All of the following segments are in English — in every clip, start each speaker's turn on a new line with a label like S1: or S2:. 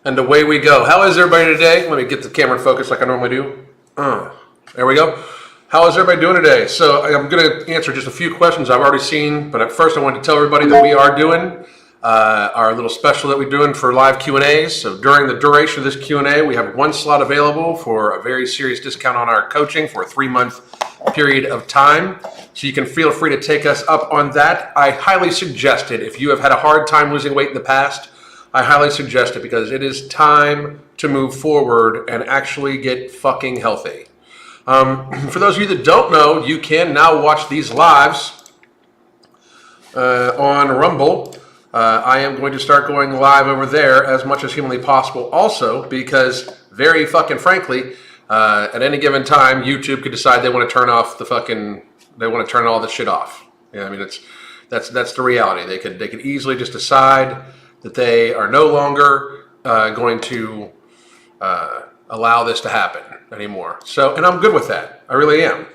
S1: And away we go. How is everybody today? Let me get the camera in focus like I normally do. There we go. How is everybody doing today? So I'm going to answer just a few questions I've already seen, but at first I wanted to tell everybody that we are doing our little special that we're doing for live Q&As. So during the duration of this Q&A, we have one slot available for a very serious discount on our coaching for a 3-month period of time. So you can feel free to take us up on that. I highly suggest it. If you have had a hard time losing weight in the past, I highly suggest it because it is time to move forward and actually get fucking healthy. For those of you that don't know, you can now watch these lives on Rumble. I am going to start going live over there as much as humanly possible also because very fucking frankly, at any given time, YouTube could decide they want to turn off they want to turn all this shit off. Yeah, I mean, that's the reality. They could easily just decide that they are no longer going to allow this to happen anymore. So, and I'm good with that. I really am.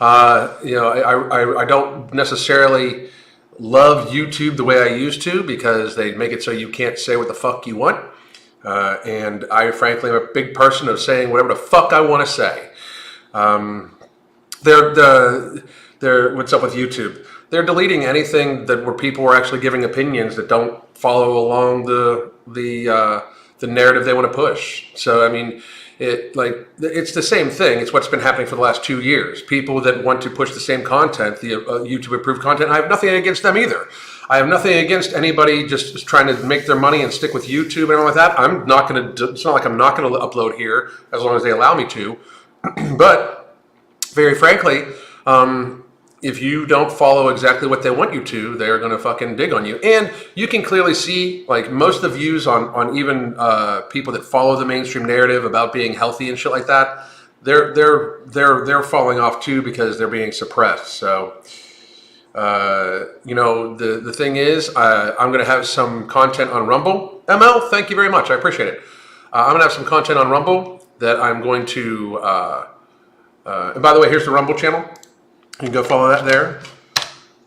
S1: I don't necessarily love YouTube the way I used to because they make it so you can't say what the fuck you want. And I frankly am a big person of saying whatever the fuck I want to say. What's up with YouTube? They're deleting anything where people are actually giving opinions that don't follow along the narrative they want to push. So I mean, it's the same thing. It's what's been happening for the last 2 years. People that want to push the same content, the YouTube approved content, I have nothing against them either. I have nothing against anybody just trying to make their money and stick with YouTube and all like that. I'm not going to. It's not like I'm not going to upload here as long as they allow me to. But very frankly, if you don't follow exactly what they want you to, they're going to fucking dig on you. And you can clearly see, like, most of the views on even people that follow the mainstream narrative about being healthy and shit like that, they're falling off too because they're being suppressed. So, the thing is, I'm going to have some content on Rumble. ML, thank you very much. I appreciate it. I'm going to have some content on Rumble that I'm going to, and by the way, here's the Rumble channel. You can go follow that there.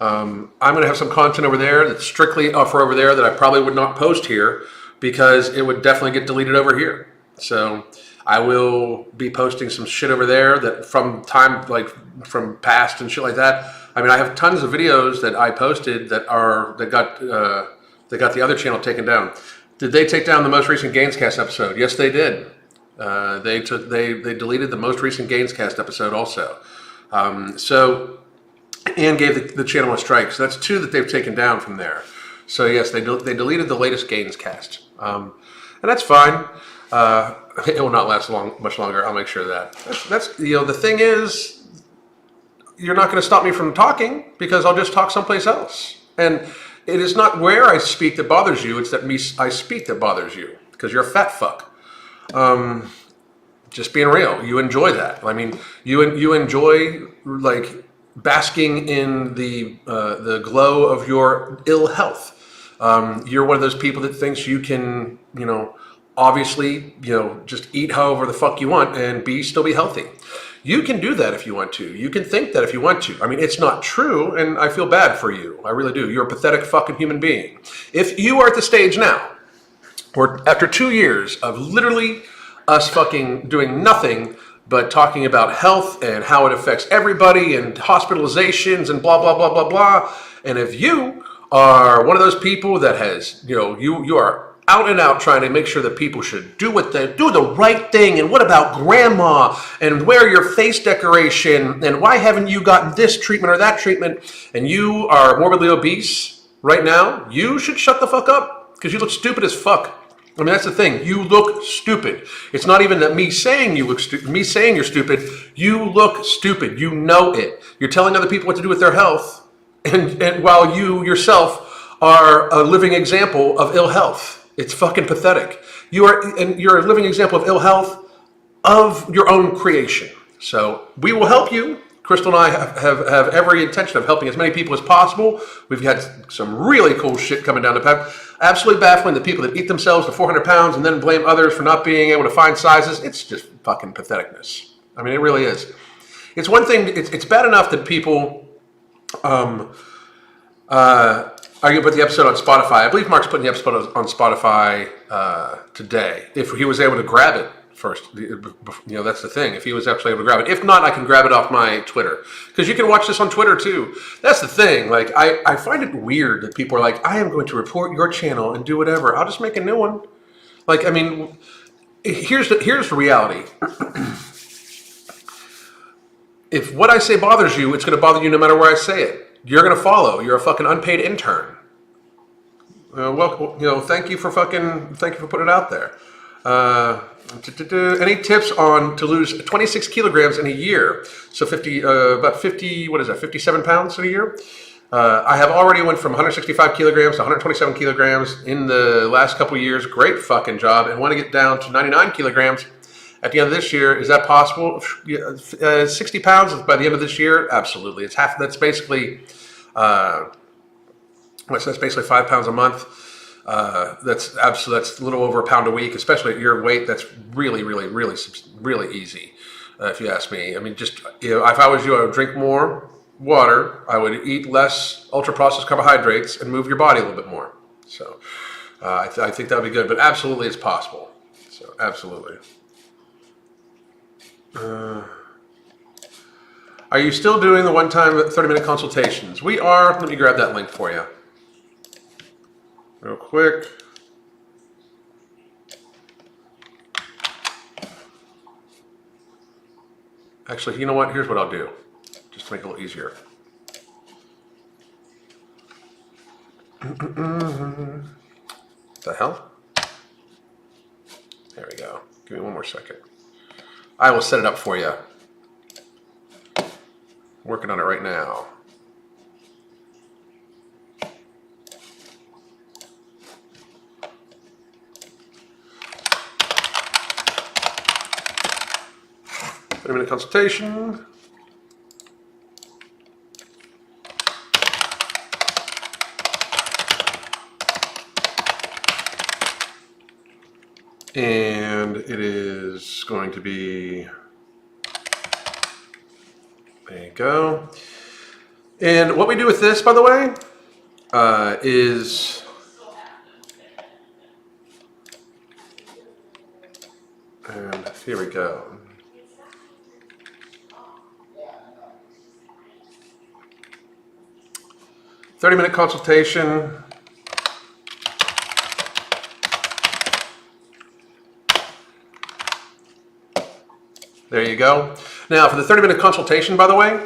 S1: I'm going to have some content over there that's strictly for over there that I probably would not post here because it would definitely get deleted over here. So I will be posting some shit over there that from past and shit like that. I mean, I have tons of videos that I posted that got the other channel taken down. Did they take down the most recent Gainscast episode? Yes, they did. They deleted the most recent Gainscast episode also. And gave the channel a strike. So that's 2 that they've taken down from there. So yes, they deleted the latest Gainscast. And that's fine. It will not last much longer. I'll make sure of that. That's the thing is, you're not going to stop me from talking because I'll just talk someplace else. And it is not where I speak that bothers you. It's that I speak that bothers you because you're a fat fuck. Just being real, you enjoy that. I mean, you enjoy like basking in the glow of your ill health. You're one of those people that thinks you can, obviously, just eat however the fuck you want and still be healthy. You can do that if you want to. You can think that if you want to. I mean, it's not true, and I feel bad for you. I really do. You're a pathetic fucking human being. If you are at the stage now, where after 2 years of literally us fucking doing nothing but talking about health and how it affects everybody and hospitalizations and blah, blah, blah, blah, blah. And if you are one of those people that has, you are out and out trying to make sure that people should do the right thing. And what about grandma and wear your face decoration? And why haven't you gotten this treatment or that treatment? And you are morbidly obese right now, you should shut the fuck up because you look stupid as fuck. I mean, that's the thing. You look stupid. It's not even that me saying you look stupid, me saying you're stupid. You look stupid. You know it. You're telling other people what to do with their health, and while you yourself are a living example of ill health. It's fucking pathetic. You're a living example of ill health of your own creation. So we will help you. Crystal and I have every intention of helping as many people as possible. We've had some really cool shit coming down the path. Absolutely baffling, the people that eat themselves to 400 pounds and then blame others for not being able to find sizes. It's just fucking patheticness. I mean, it really is. It's one thing, it's bad enough that people I'm gonna put the episode on Spotify. I believe Mark's putting the episode on Spotify today. If he was able to grab it first, that's the thing. If he was actually able to grab it. If not, I can grab it off my Twitter, because you can watch this on Twitter too. That's the thing. Like I find it weird that people are like, I am going to report your channel and do whatever. I'll just make a new one. Like, I mean, here's the reality. If what I say bothers you, it's going to bother you no matter where I say it. You're going to follow. You're a fucking unpaid intern. Thank you for putting it out there. Any tips on to lose 26 kilograms in a year? So 57 pounds in a year? I have already went from 165 kilograms to 127 kilograms in the last couple of years. Great fucking job. And want to get down to 99 kilograms at the end of this year. Is that possible? 60 pounds by the end of this year? Absolutely. It's half. That's basically, that's basically 5 pounds a month. That's a little over a pound a week, especially at your weight. That's really, really, really, really easy. If you ask me, I mean, just, if I was you, I would drink more water. I would eat less ultra processed carbohydrates and move your body a little bit more. So, I think that would be good, but absolutely it's possible. So absolutely. Are you still doing the one-time 30-minute consultations? We are. Let me grab that link for you real quick. Actually, you know what? Here's what I'll do, just to make it a little easier. The hell? There we go. Give me one more second. I will set it up for you. Working on it right now. Minute consultation. And it is going to be, there you go. And what we do with this, by the way, is, and here we go. "30-minute consultation. There you go. Now, for the 30-minute consultation, by the way,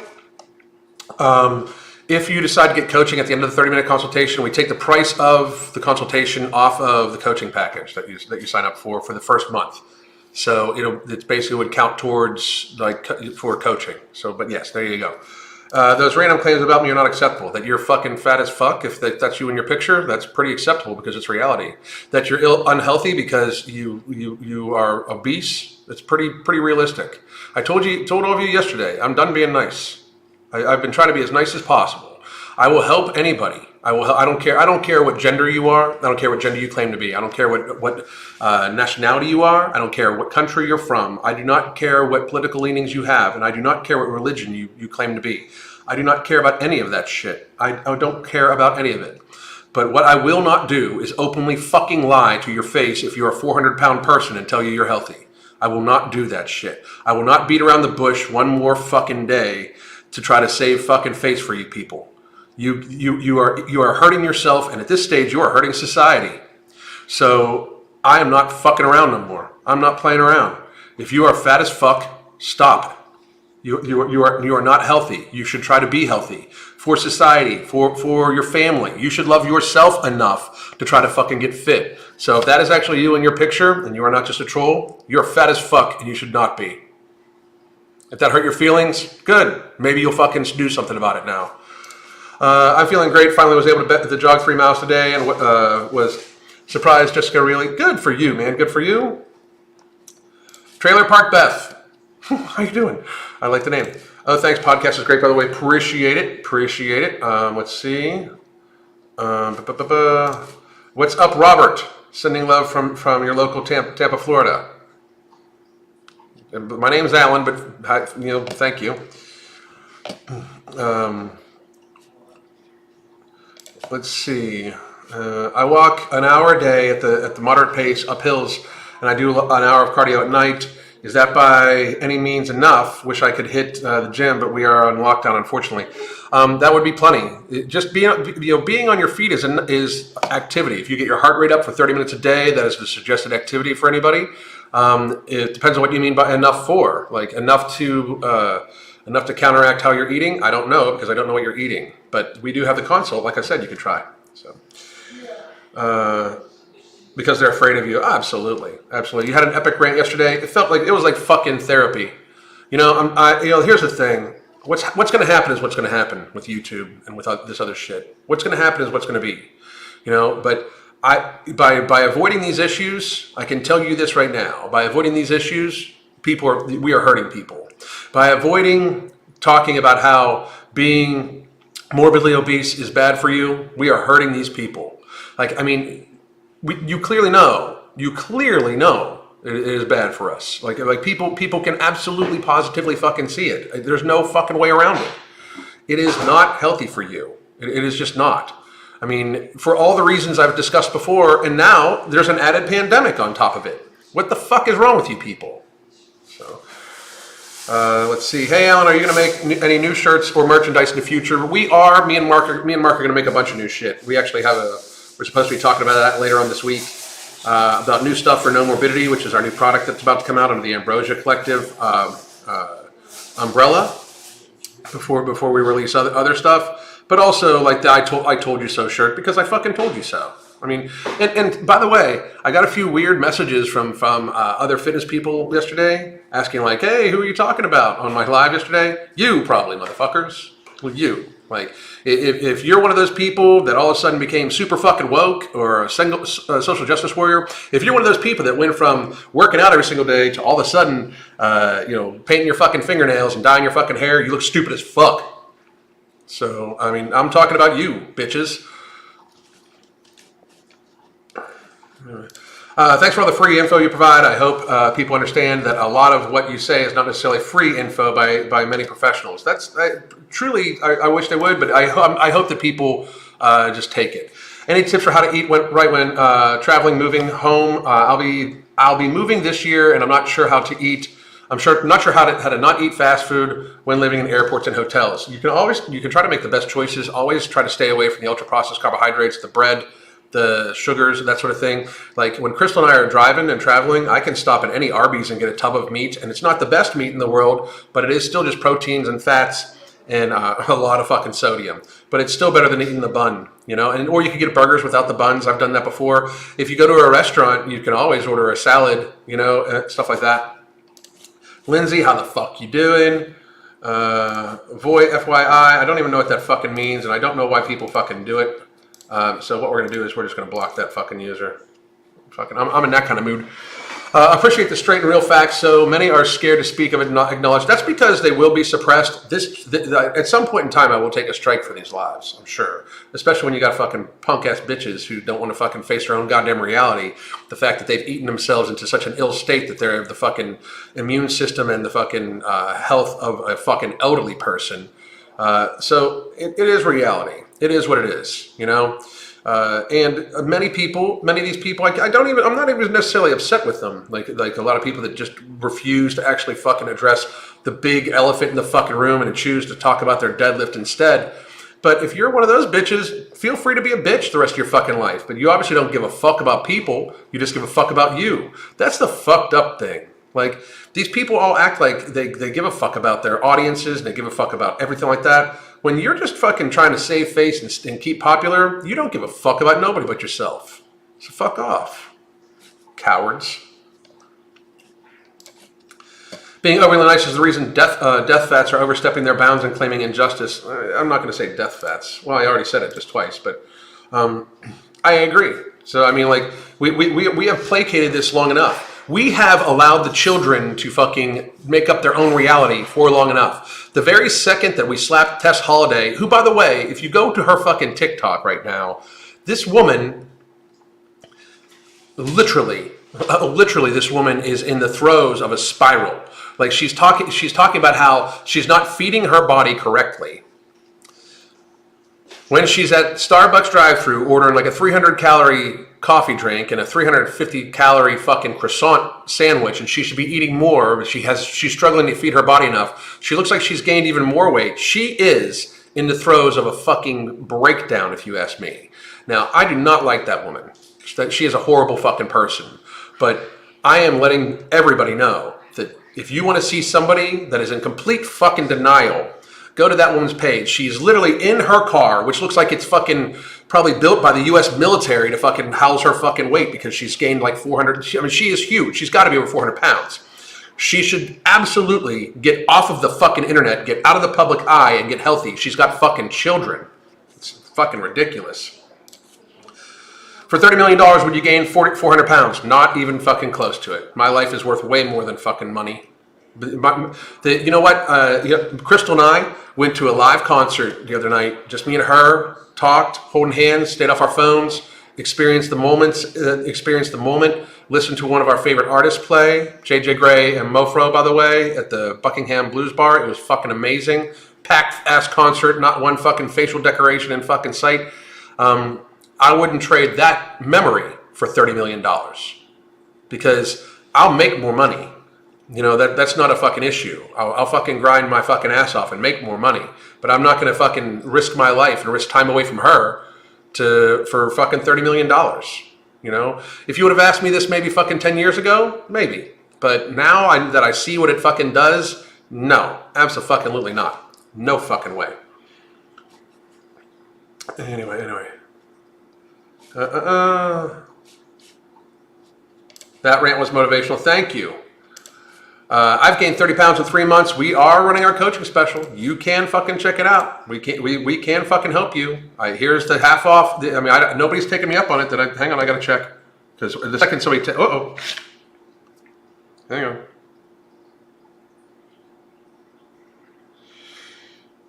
S1: if you decide to get coaching at the end of the 30-minute consultation, we take the price of the consultation off of the coaching package that you sign up for the first month. So it basically would count towards for coaching. So, but yes, there you go. Those random claims about me are not acceptable. That you're fucking fat as fuck, if that's you in your picture, that's pretty acceptable because it's reality. That you're unhealthy because you are obese, it's pretty realistic. I told all of you yesterday, I'm done being nice. I've been trying to be as nice as possible. I will help anybody. I don't care what gender you are. I don't care what gender you claim to be. I don't care what nationality you are. I don't care what country you're from. I do not care what political leanings you have, and I do not care what religion you claim to be. I do not care about any of that shit. I don't care about any of it. But what I will not do is openly fucking lie to your face if you're a 400-pound person and tell you you're healthy. I will not do that shit. I will not beat around the bush one more fucking day to try to save fucking face for you people. You are hurting yourself, and at this stage, you are hurting society. So I am not fucking around no more. I'm not playing around. If you are fat as fuck, stop. You are not healthy. You should try to be healthy for society, for your family. You should love yourself enough to try to fucking get fit. So if that is actually you in your picture, and you are not just a troll, you're fat as fuck, and you should not be. If that hurt your feelings, good. Maybe you'll fucking do something about it now. I'm feeling great. Finally was able to jog 3 miles today and was surprised. Jessica, really good for you, man. Good for you. Trailer Park Beth. How you doing? I like the name. Oh, thanks. Podcast is great, by the way. Appreciate it. Let's see. What's up, Robert? Sending love from your local Tampa, Florida. My name's Alan, but thank you. Let's see. I walk an hour a day at the moderate pace up hills, and I do an hour of cardio at night. Is that by any means enough? Wish I could hit the gym, but we are on lockdown, unfortunately. That would be plenty. Just being on your feet is activity. If you get your heart rate up for 30 minutes a day, that is the suggested activity for anybody. It depends on what you mean by enough for. Like enough to counteract how you're eating. I don't know because I don't know what you're eating. But we do have the consult. Like I said, you could try. So. Because they're afraid of you. Absolutely. You had an epic rant yesterday. It felt like it was like fucking therapy. Here's the thing. What's going to happen is what's going to happen with YouTube and with this other shit. What's going to happen is what's going to be. But by avoiding these issues, I can tell you this right now. By avoiding these issues, we are hurting people. By avoiding talking about how being morbidly obese is bad for you, we are hurting these people. You clearly know it is bad for us. Like people can absolutely positively fucking see it. There's no fucking way around it. It is not healthy for you. It is just not. For all the reasons I've discussed before, and now there's an added pandemic on top of it. What the fuck is wrong with you people? So, let's see. Hey, Alan, are you going to make any new shirts or merchandise in the future? We are. Me and Mark are going to make a bunch of new shit. We actually have we're supposed to be talking about that later on this week. About new stuff for No Morbidity, which is our new product that's about to come out under the Ambrosia Collective umbrella before we release other stuff. But also like the I told you so shirt, because I fucking told you so. And by the way, I got a few weird messages from other fitness people yesterday asking like, hey, who are you talking about on my live yesterday? You probably, motherfuckers. Well, you. Like, if you're one of those people that all of a sudden became super fucking woke or a social justice warrior, if you're one of those people that went from working out every single day to all of a sudden, painting your fucking fingernails and dyeing your fucking hair, you look stupid as fuck. So, I'm talking about you, bitches. Thanks for all the free info you provide. I hope people understand that a lot of what you say is not necessarily free info by many professionals. Truly, I wish they would, but I hope that people just take it. Any tips for how to eat when traveling, moving home? I'll be moving this year, and I'm not sure how to eat. Not sure how to not eat fast food when living in airports and hotels. You can try to make the best choices. Always try to stay away from the ultra processed carbohydrates, the bread, the sugars, that sort of thing. Like when Crystal and I are driving and traveling, I can stop at any Arby's and get a tub of meat, and it's not the best meat in the world, but it is still just proteins and fats and a lot of fucking sodium. But it's still better than eating the bun, or you can get burgers without the buns. I've done that before. If you go to a restaurant, you can always order a salad, stuff like that. Lindsay, how the fuck you doing? FYI, I don't even know what that fucking means, and I don't know why people fucking do it. So what we're going to do is we're just going to block that fucking user. I'm in that kind of mood. Appreciate the straight and real facts. So many are scared to speak of it and not acknowledge. That's because they will be suppressed. At some point in time, I will take a strike for these lives, I'm sure. Especially when you got fucking punk-ass bitches who don't want to fucking face their own goddamn reality. The fact that they've eaten themselves into such an ill state that they're the fucking immune system and the fucking health of a fucking elderly person. So it is reality. It is what it is, and many of these people, I'm not even necessarily upset with them. Like a lot of people that just refuse to actually fucking address the big elephant in the fucking room and choose to talk about their deadlift instead. But if you're one of those bitches, feel free to be a bitch the rest of your fucking life. But you obviously don't give a fuck about people. You just give a fuck about you. That's the fucked up thing. Like, these people all act like they give a fuck about their audiences and they give a fuck about everything like that. When you're just fucking trying to save face and keep popular, you don't give a fuck about nobody but yourself. So fuck off, cowards. Being overly nice is the reason death fats are overstepping their bounds and claiming injustice. I'm not going to say death fats. Well, I already said it just twice, but I agree. So, we have placated this long enough. We have allowed the children to fucking make up their own reality for long enough. The very second that we slapped Tess Holliday, who, by the way, if you go to her fucking TikTok right now, this woman, literally, this woman is in the throes of a spiral. Like she's talking about how she's not feeding her body correctly. when she's at Starbucks drive-thru ordering like a 300-calorie coffee drink and a 350-calorie fucking croissant sandwich, and she should be eating more, but she's struggling to feed her body enough. She looks like she's gained even more weight. She is in the throes of a fucking breakdown, if you ask me. Now, I do not like that woman. She is a horrible fucking person. But I am letting everybody know that if you want to see somebody that is in complete fucking denial, go to that woman's page. She's literally in her car, which looks like it's fucking probably built by the U.S. military to fucking house her fucking weight, because she's gained like 400. She is huge. She's got to be over 400 pounds. She should absolutely get off of the fucking internet, get out of the public eye, and get healthy. She's got fucking children. It's fucking ridiculous. For $30 million, would you gain 400 pounds? Not even fucking close to it. My life is worth way more than fucking money. You know what? Crystal and I went to a live concert the other night. Just me and her, talked, holding hands, stayed off our phones, experienced the moment, listened to one of our favorite artists play, JJ Gray and Mofro, by the way, at the Buckingham Blues Bar. It was fucking amazing. Packed ass concert, not one fucking facial decoration in fucking sight. I wouldn't trade that memory for $30 million, because I'll make more money. You know, that's not a fucking issue. I'll fucking grind my fucking ass off and make more money, but I'm not going to fucking risk my life and risk time away from her for fucking $30 million. You know, if you would have asked me this maybe fucking 10 years ago, maybe, but now that I see what it fucking does, no, absolutely not. No fucking way. Anyway. That rant was motivational. Thank you. I've gained 30 pounds in 3 months. We are running our coaching special. You can fucking check it out. We can fucking help you. Here's the half off. Nobody's taking me up on it. Hang on, I gotta check. Because the second somebody hang on.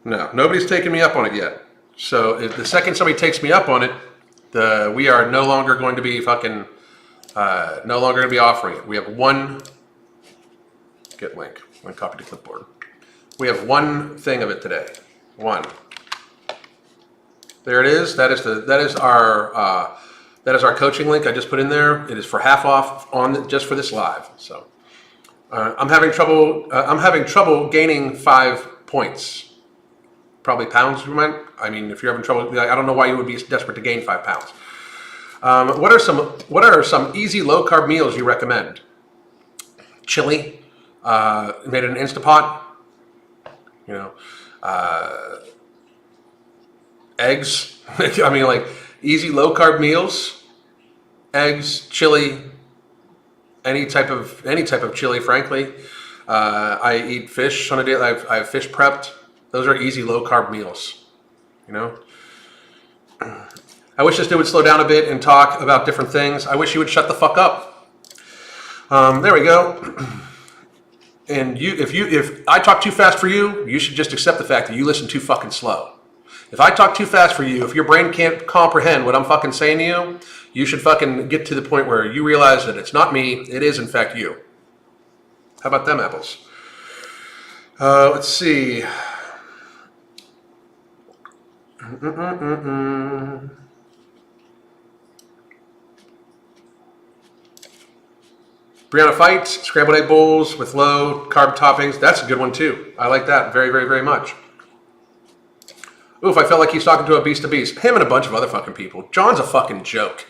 S1: No, nobody's taking me up on it yet. So if the second somebody takes me up on it, we are no longer going to be fucking, no longer going to be offering it. We have one, get link, one copy to clipboard. We have one thing of it today. One. There it is. That is our coaching link I just put in there. It is for half off just for this live. So I'm having trouble gaining 5 points. Probably pounds, I mean, if you're having trouble, I don't know why you would be desperate to gain 5 pounds. What are some easy low carb meals you recommend? Chili, made in an Instapot. You know, eggs. I mean, like easy low carb meals. Eggs, chili, any type of chili. Frankly, I eat fish on a daily. I have fish prepped. Those are easy low-carb meals, you know? I wish this dude would slow down a bit and talk about different things. I wish he would shut the fuck up. There we go. And if I talk too fast for you, you should just accept the fact that you listen too fucking slow. If I talk too fast for you, if your brain can't comprehend what I'm fucking saying to you, you should fucking get to the point where you realize that it's not me, it is in fact you. How about them apples? Let's see. Brianna fights scrambled egg bowls with low carb toppings. That's a good one too. I like that very, very, very much. Oof, I felt like he's talking to a beast to beast. Him and a bunch of other fucking people. John's a fucking joke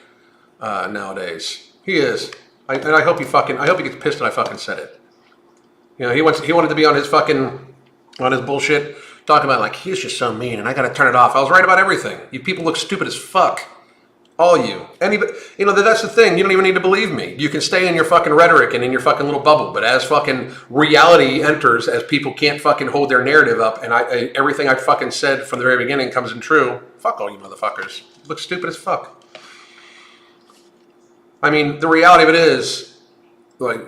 S1: nowadays. He is. I hope he gets pissed that I fucking said it. You know, he wanted to be on his bullshit. Talking about like, he's just so mean and I gotta turn it off. I was right about everything. You people look stupid as fuck. All you. Anybody, you know, that's the thing. You don't even need to believe me. You can stay in your fucking rhetoric and in your fucking little bubble. But as fucking reality enters, as people can't fucking hold their narrative up, and everything I fucking said from the very beginning comes in true, fuck all you motherfuckers. You look stupid as fuck. I mean, the reality of it is, like,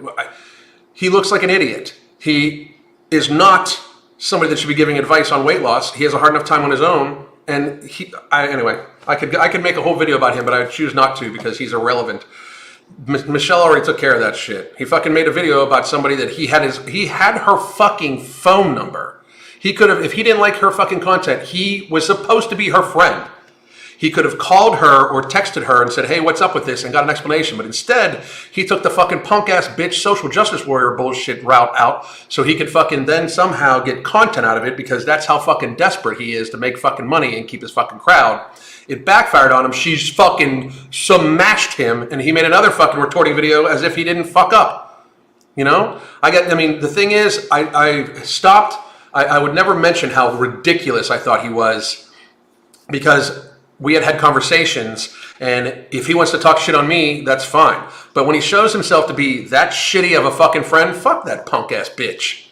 S1: he looks like an idiot. He is not somebody that should be giving advice on weight loss. He has a hard enough time on his own, and anyway, I could make a whole video about him, but I choose not to because he's irrelevant. Michelle already took care of that shit. He fucking made a video about somebody that he had her fucking phone number. He could have, if he didn't like her fucking content, he was supposed to be her friend. He could have called her or texted her and said, hey, what's up with this? And got an explanation. But instead, he took the fucking punk ass bitch social justice warrior bullshit route out so he could fucking then somehow get content out of it, because that's how fucking desperate he is to make fucking money and keep his fucking crowd. It backfired on him. She's fucking smashed him, and he made another fucking retorting video as if he didn't fuck up. You know? The thing is, I stopped. I would never mention how ridiculous I thought he was, because we had conversations, and if he wants to talk shit on me, that's fine. But when he shows himself to be that shitty of a fucking friend, fuck that punk ass bitch.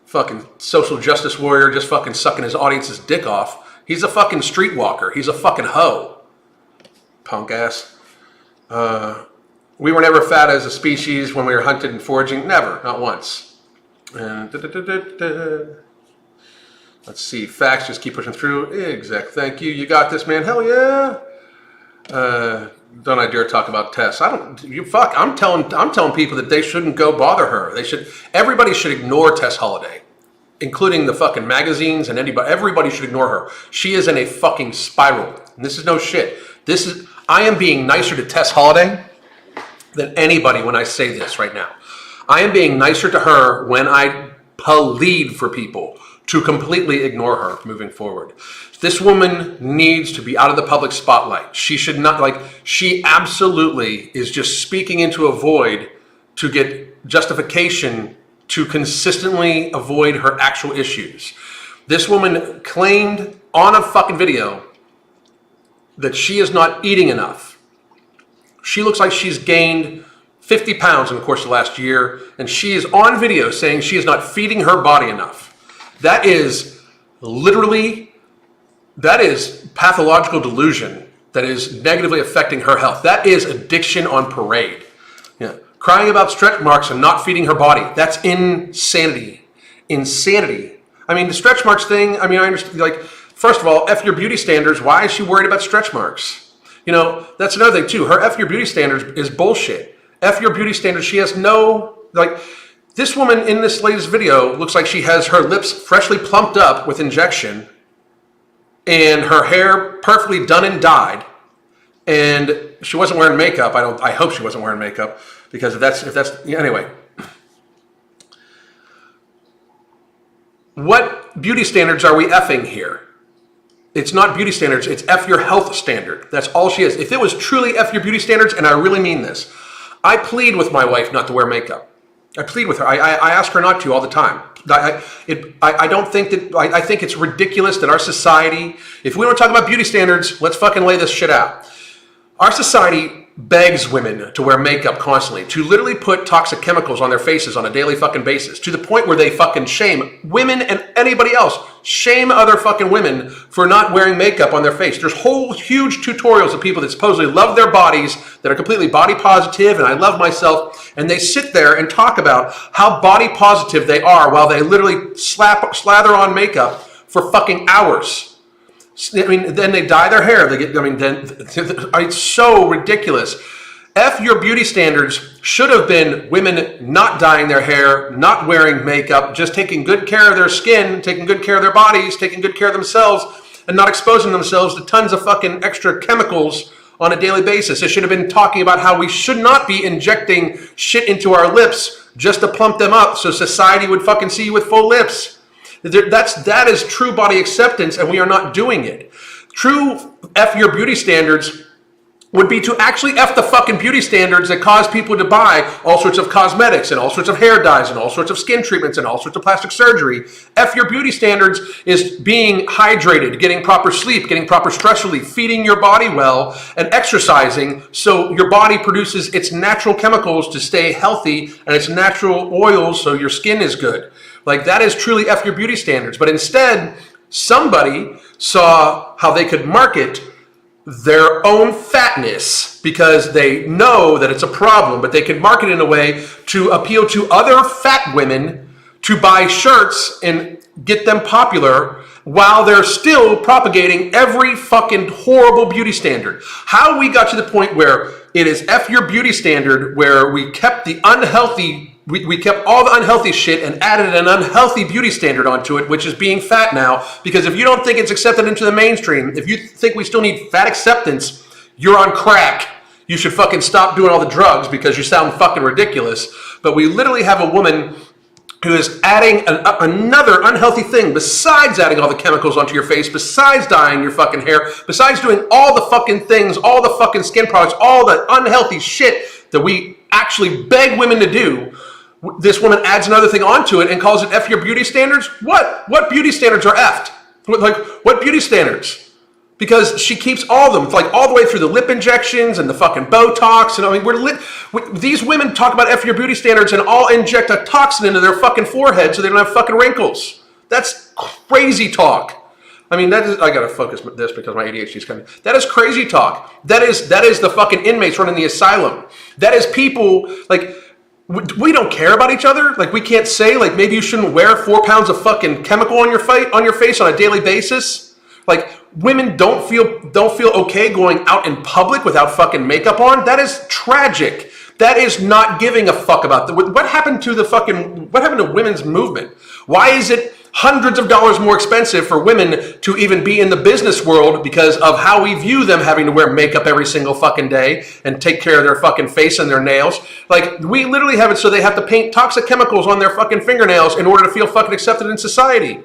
S1: Fucking social justice warrior just fucking sucking his audience's dick off. He's a fucking streetwalker. He's a fucking hoe. Punk ass. We were never fat as a species when we were hunted and foraging. Never. Not once. And let's see. Facts just keep pushing through. Exact. Thank you. You got this, man. Hell yeah. Don't I dare talk about Tess. I'm telling people that they shouldn't go bother her. Everybody should ignore Tess Holliday, including the fucking magazines and anybody. Everybody should ignore her. She is in a fucking spiral. And this is no shit. I am being nicer to Tess Holliday than anybody when I say this right now. I am being nicer to her when I plead for people to completely ignore her moving forward. This woman needs to be out of the public spotlight. She should not, she absolutely is just speaking into a void to get justification to consistently avoid her actual issues. This woman claimed on a fucking video that she is not eating enough. She looks like she's gained 50 pounds in the course of the last year, and she is on video saying she is not feeding her body enough. That is pathological delusion that is negatively affecting her health. That is addiction on parade. Yeah. Crying about stretch marks and not feeding her body. That's insanity. Insanity. The stretch marks thing, I understand, first of all, F your beauty standards. Why is she worried about stretch marks? That's another thing too. Her F your beauty standards is bullshit. F your beauty standards. She has no, this woman in this latest video looks like she has her lips freshly plumped up with injection and her hair perfectly done and dyed. And she wasn't wearing makeup. I hope she wasn't wearing makeup, because if that's anyway. What beauty standards are we effing here? It's not beauty standards. It's F your health standard. That's all she is. If it was truly F your beauty standards, and I really mean this, I plead with my wife not to wear makeup. I plead with her. I ask her not to all the time. I don't think that, I think it's ridiculous that our society, if we want to talk about beauty standards, let's fucking lay this shit out. Our society begs women to wear makeup constantly, to literally put toxic chemicals on their faces on a daily fucking basis, to the point where they fucking shame women and anybody else, shame other fucking women for not wearing makeup on their face. There's whole huge tutorials of people that supposedly love their bodies, that are completely body positive, and I love myself, and they sit there and talk about how body positive they are while they literally slather on makeup for fucking hours. Then they dye their hair. It's so ridiculous. F your beauty standards should have been women not dyeing their hair, not wearing makeup, just taking good care of their skin, taking good care of their bodies, taking good care of themselves, and not exposing themselves to tons of fucking extra chemicals on a daily basis. It should have been talking about how we should not be injecting shit into our lips just to plump them up so society would fucking see you with full lips. That is true body acceptance, and we are not doing it. True F your beauty standards would be to actually F the fucking beauty standards that cause people to buy all sorts of cosmetics and all sorts of hair dyes and all sorts of skin treatments and all sorts of plastic surgery. F your beauty standards is being hydrated, getting proper sleep, getting proper stress relief, feeding your body well, and exercising so your body produces its natural chemicals to stay healthy and its natural oils so your skin is good. That is truly F your beauty standards. But instead, somebody saw how they could market their own fatness because they know that it's a problem, but they can market it in a way to appeal to other fat women to buy shirts and get them popular while they're still propagating every fucking horrible beauty standard. How we got to the point where it is F your beauty standard, where we kept the unhealthy we kept all the unhealthy shit and added an unhealthy beauty standard onto it, which is being fat now. Because if you don't think it's accepted into the mainstream, if you think we still need fat acceptance, you're on crack. You should fucking stop doing all the drugs because you sound fucking ridiculous. But we literally have a woman who is adding another unhealthy thing besides adding all the chemicals onto your face, besides dyeing your fucking hair, besides doing all the fucking things, all the fucking skin products, all the unhealthy shit that we actually beg women to do. This woman adds another thing onto it and calls it F your beauty standards? What? What beauty standards are effed? Like, what beauty standards? Because she keeps all of them, like all the way through the lip injections and the fucking Botox. And I mean, these women talk about F your beauty standards and all inject a toxin into their fucking forehead so they don't have fucking wrinkles. That's crazy talk. I mean, I gotta focus with this because my ADHD is coming. That is crazy talk. That is the fucking inmates running the asylum. That is people, like, we don't care about each other. Like, we can't say, like, maybe you shouldn't wear 4 pounds of fucking chemical on your face on a daily basis. Like, women don't feel okay going out in public without fucking makeup on. That is tragic. That is not giving a fuck about what happened to women's movement? Why is it hundreds of dollars more expensive for women to even be in the business world because of how we view them having to wear makeup every single fucking day and take care of their fucking face and their nails? Like, we literally have it so they have to paint toxic chemicals on their fucking fingernails in order to feel fucking accepted in society.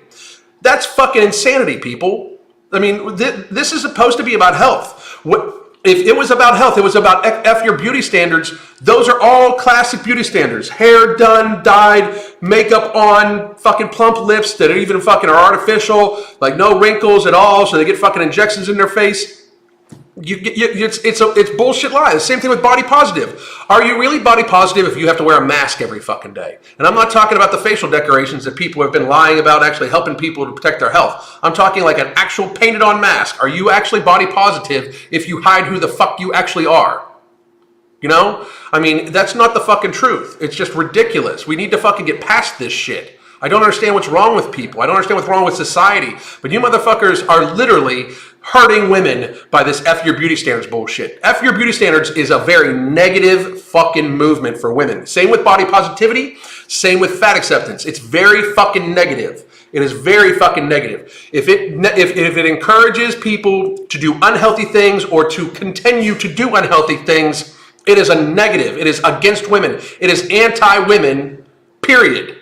S1: That's fucking insanity, people. I mean, this is supposed to be about health. If it was about health, it was about F your beauty standards. Those are all classic beauty standards. Hair done, dyed, makeup on, fucking plump lips that even fucking are artificial, like no wrinkles at all, so they get fucking injections in their face. It's bullshit lie. The same thing with body positive. Are you really body positive if you have to wear a mask every fucking day? And I'm not talking about the facial decorations that people have been lying about actually helping people to protect their health. I'm talking like an actual painted on mask. Are you actually body positive if you hide who the fuck you actually are? You know? I mean, that's not the fucking truth. It's just ridiculous. We need to fucking get past this shit. I don't understand what's wrong with people. I don't understand what's wrong with society. But you motherfuckers are literally hurting women by this F your beauty standards bullshit. F your beauty standards is a very negative fucking movement for women. Same with body positivity. Same with fat acceptance. It's very fucking negative. It is very fucking negative. If it encourages people to do unhealthy things or to continue to do unhealthy things, it is a negative. It is against women. It is anti-women, period.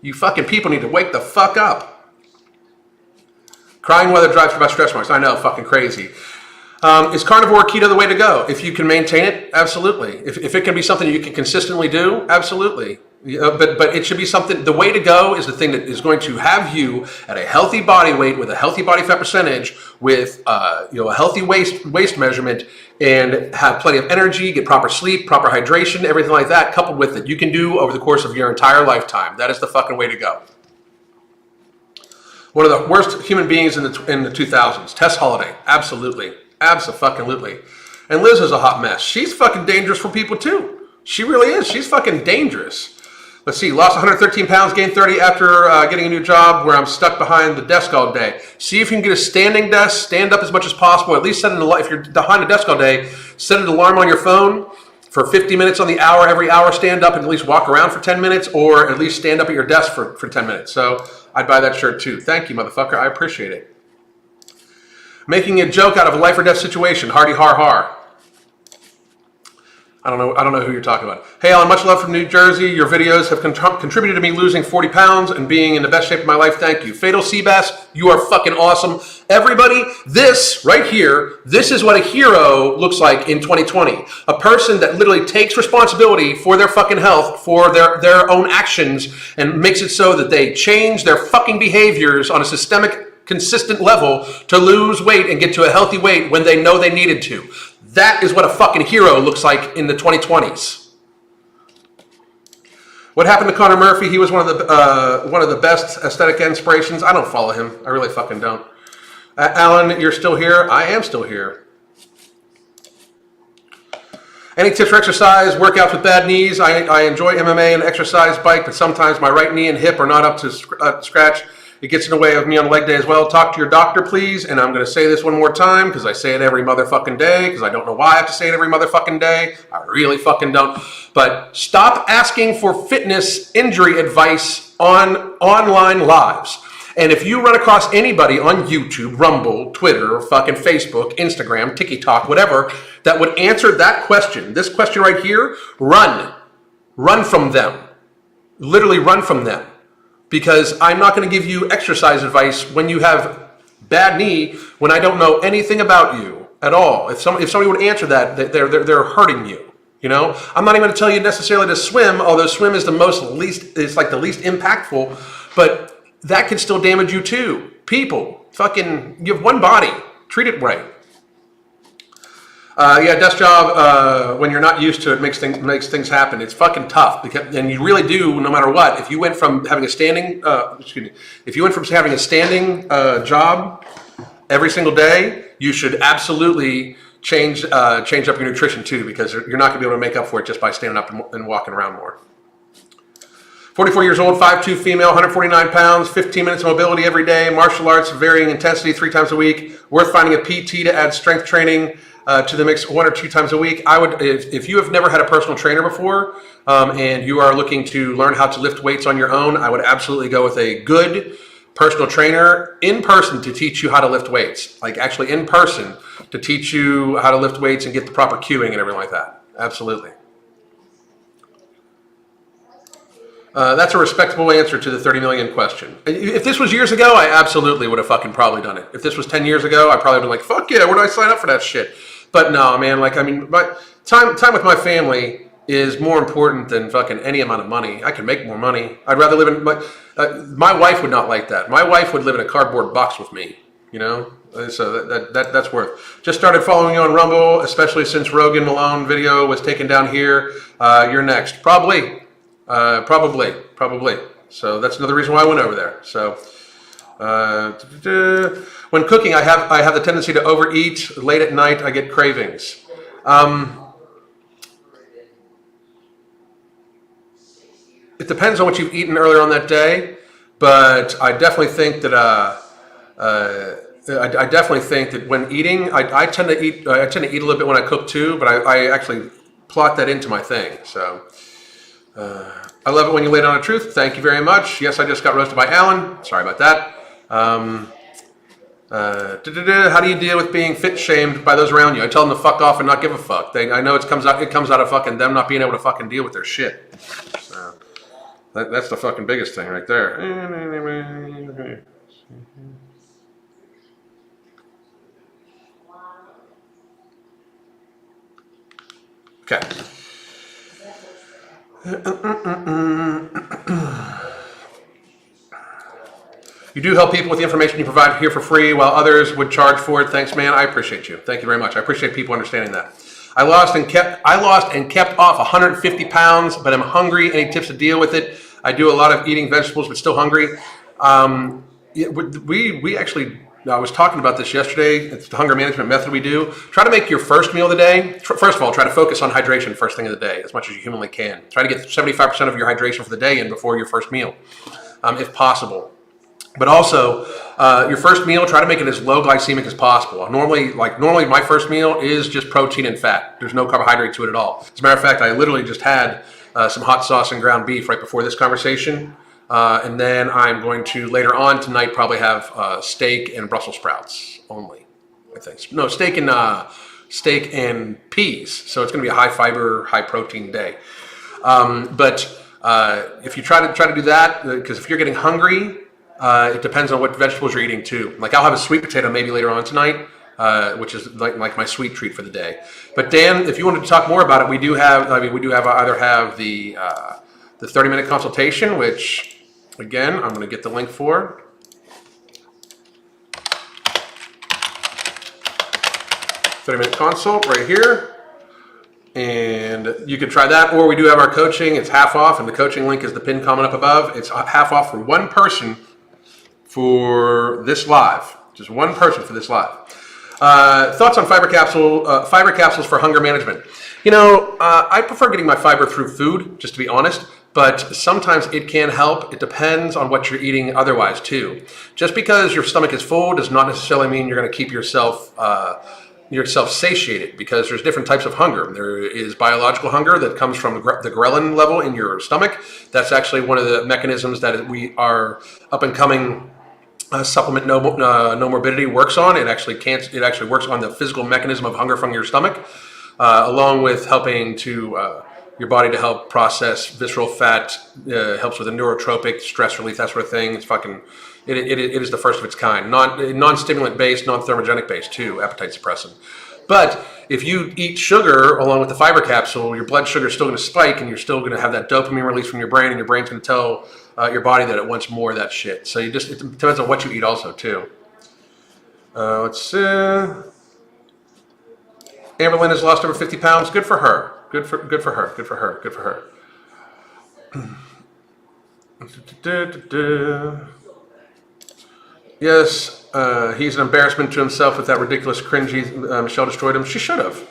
S1: You fucking people need to wake the fuck up. Crying weather drives about stretch marks. I know, fucking crazy. Is carnivore keto the way to go? If you can maintain it, absolutely. If it can be something you can consistently do, absolutely. But it should be something, the way to go is the thing that is going to have you at a healthy body weight with a healthy body fat percentage with a healthy waist measurement and have plenty of energy, get proper sleep, proper hydration, everything like that coupled with it. You can do over the course of your entire lifetime. That is the fucking way to go. One of the worst human beings in the 2000s. Tess Holliday. Absolutely. Abso-fucking-lutely. And Liz is a hot mess. She's fucking dangerous for people too. She really is. She's fucking dangerous. Let's see. Lost 113 pounds, gained 30 after getting a new job where I'm stuck behind the desk all day. See if you can get a standing desk. Stand up as much as possible. At least set an alarm. If you're behind a desk all day, set an alarm on your phone for 50 minutes on the hour. Every hour, stand up and at least walk around for 10 minutes or at least stand up at your desk for 10 minutes. So I'd buy that shirt too. Thank you, motherfucker. I appreciate it. Making a joke out of a life or death situation. Hardy har har. I don't know who you're talking about. Hey, Alan, much love from New Jersey. Your videos have contributed to me losing 40 pounds and being in the best shape of my life. Thank you. Fatal Seabass, you are fucking awesome. Everybody, this right here, this is what a hero looks like in 2020. A person that literally takes responsibility for their fucking health, for their own actions, and makes it so that they change their fucking behaviors on a systemic, consistent level to lose weight and get to a healthy weight when they know they needed to. That is what a fucking hero looks like in the 2020s. What happened to Connor Murphy? He was one of the best aesthetic inspirations. I don't follow him. I really fucking don't. Alan, you're still here? I am still here. Any tips for exercise, workouts with bad knees? I enjoy MMA and exercise bike, but sometimes my right knee and hip are not up to scratch. It gets in the way of me on leg day as well. Talk to your doctor, please. And I'm going to say this one more time because I say it every motherfucking day because I don't know why I have to say it every motherfucking day. I really fucking don't. But stop asking for fitness injury advice on online lives. And if you run across anybody on YouTube, Rumble, Twitter, fucking Facebook, Instagram, TikTok, whatever, that would answer that question, this question right here, run. Run from them. Literally run from them. Because I'm not going to give you exercise advice when you have bad knee, when I don't know anything about you at all. If somebody would answer that, they're hurting you. You know, I'm not even going to tell you necessarily to swim, although swim is it's like the least impactful, but that can still damage you too. People, fucking, you have one body, treat it right. Desk job, when you're not used to it, makes things happen. It's fucking tough, and you really do, no matter what. If you went from having a standing, job every single day, you should absolutely change up your nutrition too, because you're not going to be able to make up for it just by standing up and walking around more. 44 years old, 5'2", female, 149 pounds, 15 minutes of mobility every day, martial arts, varying intensity 3 times a week. Worth finding a PT to add strength training to the mix 1 or 2 times a week. I would, if you have never had a personal trainer before, and you are looking to learn how to lift weights on your own, I would absolutely go with a good personal trainer in person to teach you how to lift weights. Like actually in person to teach you how to lift weights and get the proper cueing and everything like that. Absolutely. That's a respectable answer to the 30 million question. If this was years ago, I absolutely would have fucking probably done it. If this was 10 years ago, I probably would have been like, fuck yeah, where do I sign up for that shit? But no, man, my time with my family is more important than fucking any amount of money. I can make more money. I'd rather live in, my wife would not like that. My wife would live in a cardboard box with me, you know? So that's worth. Just started following you on Rumble, especially since Rogan Malone video was taken down here. You're next. Probably. So that's another reason why I went over there. So when cooking, I have the tendency to overeat. Late at night, I get cravings. It depends on what you've eaten earlier on that day, but I definitely think that I definitely think that when eating, I tend to eat a little bit when I cook too, but I actually plot that into my thing. So. I love it when you lay down the truth. Thank you very much. Yes, I just got roasted by Alan. Sorry about that. How do you deal with being fit shamed by those around you? I tell them to fuck off and not give a fuck. I know it comes out of fucking them not being able to fucking deal with their shit. So that's the fucking biggest thing right there. Okay. You do help people with the information you provide here for free, while others would charge for it. Thanks, man. I appreciate you. Thank you very much. I appreciate people understanding that. I lost and kept off 150 pounds, but I'm hungry. Any tips to deal with it? I do a lot of eating vegetables, but still hungry. We actually. I was talking about this yesterday. It's the hunger management method we do. Try to make your first meal of the day. First of all, try to focus on hydration first thing of the day as much as you humanly can. Try to get 75% of your hydration for the day in before your first meal, if possible. But also, your first meal, try to make it as low glycemic as possible. Normally my first meal is just protein and fat. There's no carbohydrate to it at all. As a matter of fact, I literally just had some hot sauce and ground beef right before this conversation. And then I'm going to later on tonight probably have steak and Brussels sprouts only. I think no steak and peas. So it's going to be a high fiber, high protein day. But if you try to do that, because if you're getting hungry, it depends on what vegetables you're eating too. Like I'll have a sweet potato maybe later on tonight, which is like my sweet treat for the day. But Dan, if you wanted to talk more about it, we do have either have the 30-minute consultation, which. Again, I'm going to get the link for. "30-minute consult" right here. And you can try that, or we do have our coaching. It's half off, and the coaching link is the pin comment up above. It's half off for one person for this live. Just one person for this live. Thoughts on fiber capsules for hunger management? You know, I prefer getting my fiber through food, just to be honest. But sometimes it can help. It depends on what you're eating otherwise too. Just because your stomach is full does not necessarily mean you're going to keep yourself yourself satiated, because there's different types of hunger. There is biological hunger that comes from the ghrelin level in your stomach. That's actually one of the mechanisms that we are up and coming supplement no morbidity works on. It actually works on the physical mechanism of hunger from your stomach, along with helping to your body to help process visceral fat, helps with a neurotropic stress relief, that sort of thing. It's fucking, it is the first of its kind. Non-stimulant based, non-thermogenic based too, appetite suppressant. But if you eat sugar along with the fiber capsule, your blood sugar is still going to spike, and you're still going to have that dopamine release from your brain, and your brain's going to tell your body that it wants more of that shit. So it depends on what you eat also too. Let's see. Amberlynn has lost over 50 pounds. Good for her. Good for her. Good for her. Good for her. Yes, he's an embarrassment to himself with that ridiculous cringy Michelle destroyed him. She should have.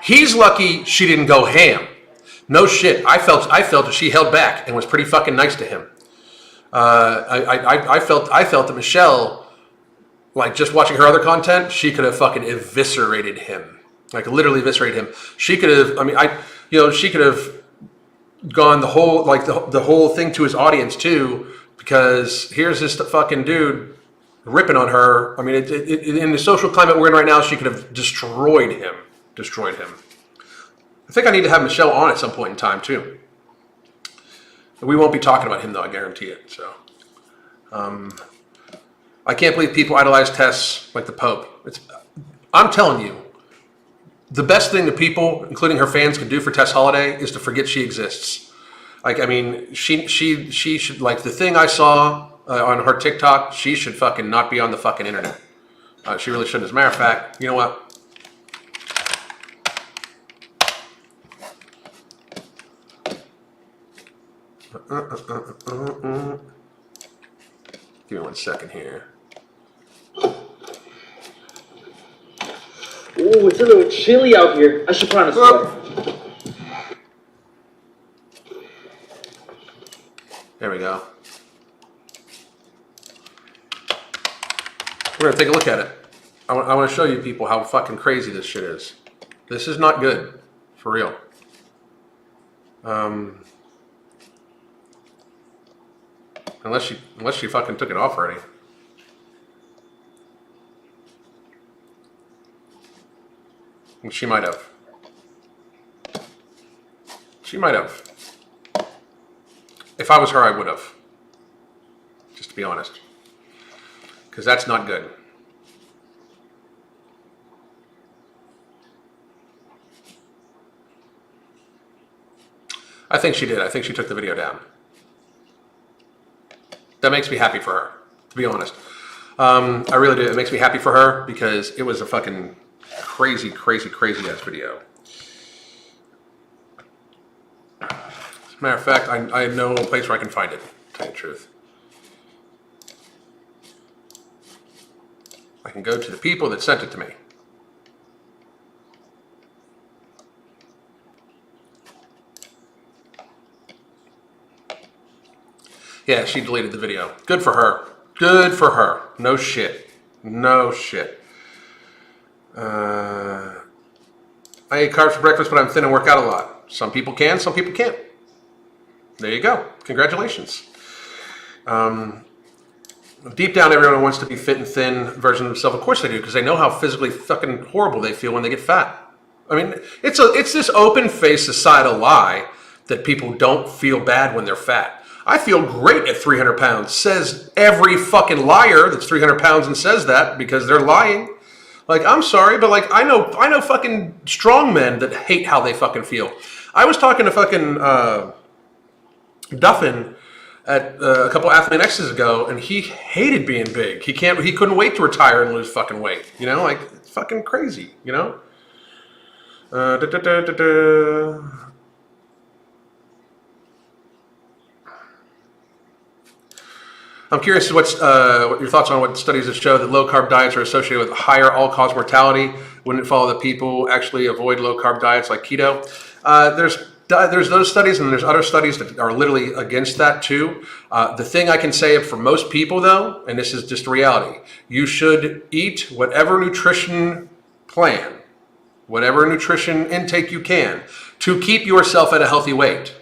S1: He's lucky she didn't go ham. No shit. I felt that she held back and was pretty fucking nice to him. I felt that Michelle, like, just watching her other content, she could have fucking eviscerated him. Like, literally eviscerated him. She could have, she could have gone the whole thing to his audience too, because here's this fucking dude ripping on her. I mean, in the social climate we're in right now, she could have destroyed him. I think I need to have Michelle on at some point in time too. We won't be talking about him though, I guarantee it. So, I can't believe people idolize Tess like the Pope. I'm telling you, the best thing that people, including her fans, can do for Tess Holliday is to forget she exists. Like, I mean, she should, like, the thing I saw on her TikTok, she should fucking not be on the fucking internet. She really shouldn't. As a matter of fact, you know what? Give me 1 second here.
S2: Ooh, it's a little chilly out here. I should put on a sweater.
S1: There we go. We're going to take a look at it. I want to show you people how fucking crazy this shit is. This is not good. For real. Unless she fucking took it off already. She might have. If I was her, I would have. Just to be honest. Because that's not good. I think she did. I think she took the video down. That makes me happy for her, to be honest. I really do. It makes me happy for her because it was a fucking crazy ass video. As a matter of fact, I know a place where I can find it, to tell you the truth. I can go to the people that sent it to me. Yeah, she deleted the video. Good for her. Good for her. No shit. No shit. I eat carbs for breakfast, but I'm thin and work out a lot. Some people can, some people can't. There you go. Congratulations. Deep down, everyone wants to be fit and thin version of themselves. Of course they do, because they know how physically fucking horrible they feel when they get fat. I mean, it's this open-faced societal lie that people don't feel bad when they're fat. I feel great at 300 pounds, says every fucking liar that's 300 pounds and says that because they're lying. Like, I'm sorry, but like, I know fucking strong men that hate how they fucking feel. I was talking to fucking Duffin at a couple Athlete X's ago, and he hated being big. He couldn't wait to retire and lose fucking weight. You know, like, it's fucking crazy, you know? I'm curious what your thoughts on what studies that show that low-carb diets are associated with higher all-cause mortality. Wouldn't it follow that people actually avoid low-carb diets like keto? There's those studies, and there's other studies that are literally against that too. The thing I can say for most people, though, and this is just a reality, you should eat whatever nutrition plan whatever nutrition intake you can to keep yourself at a healthy weight.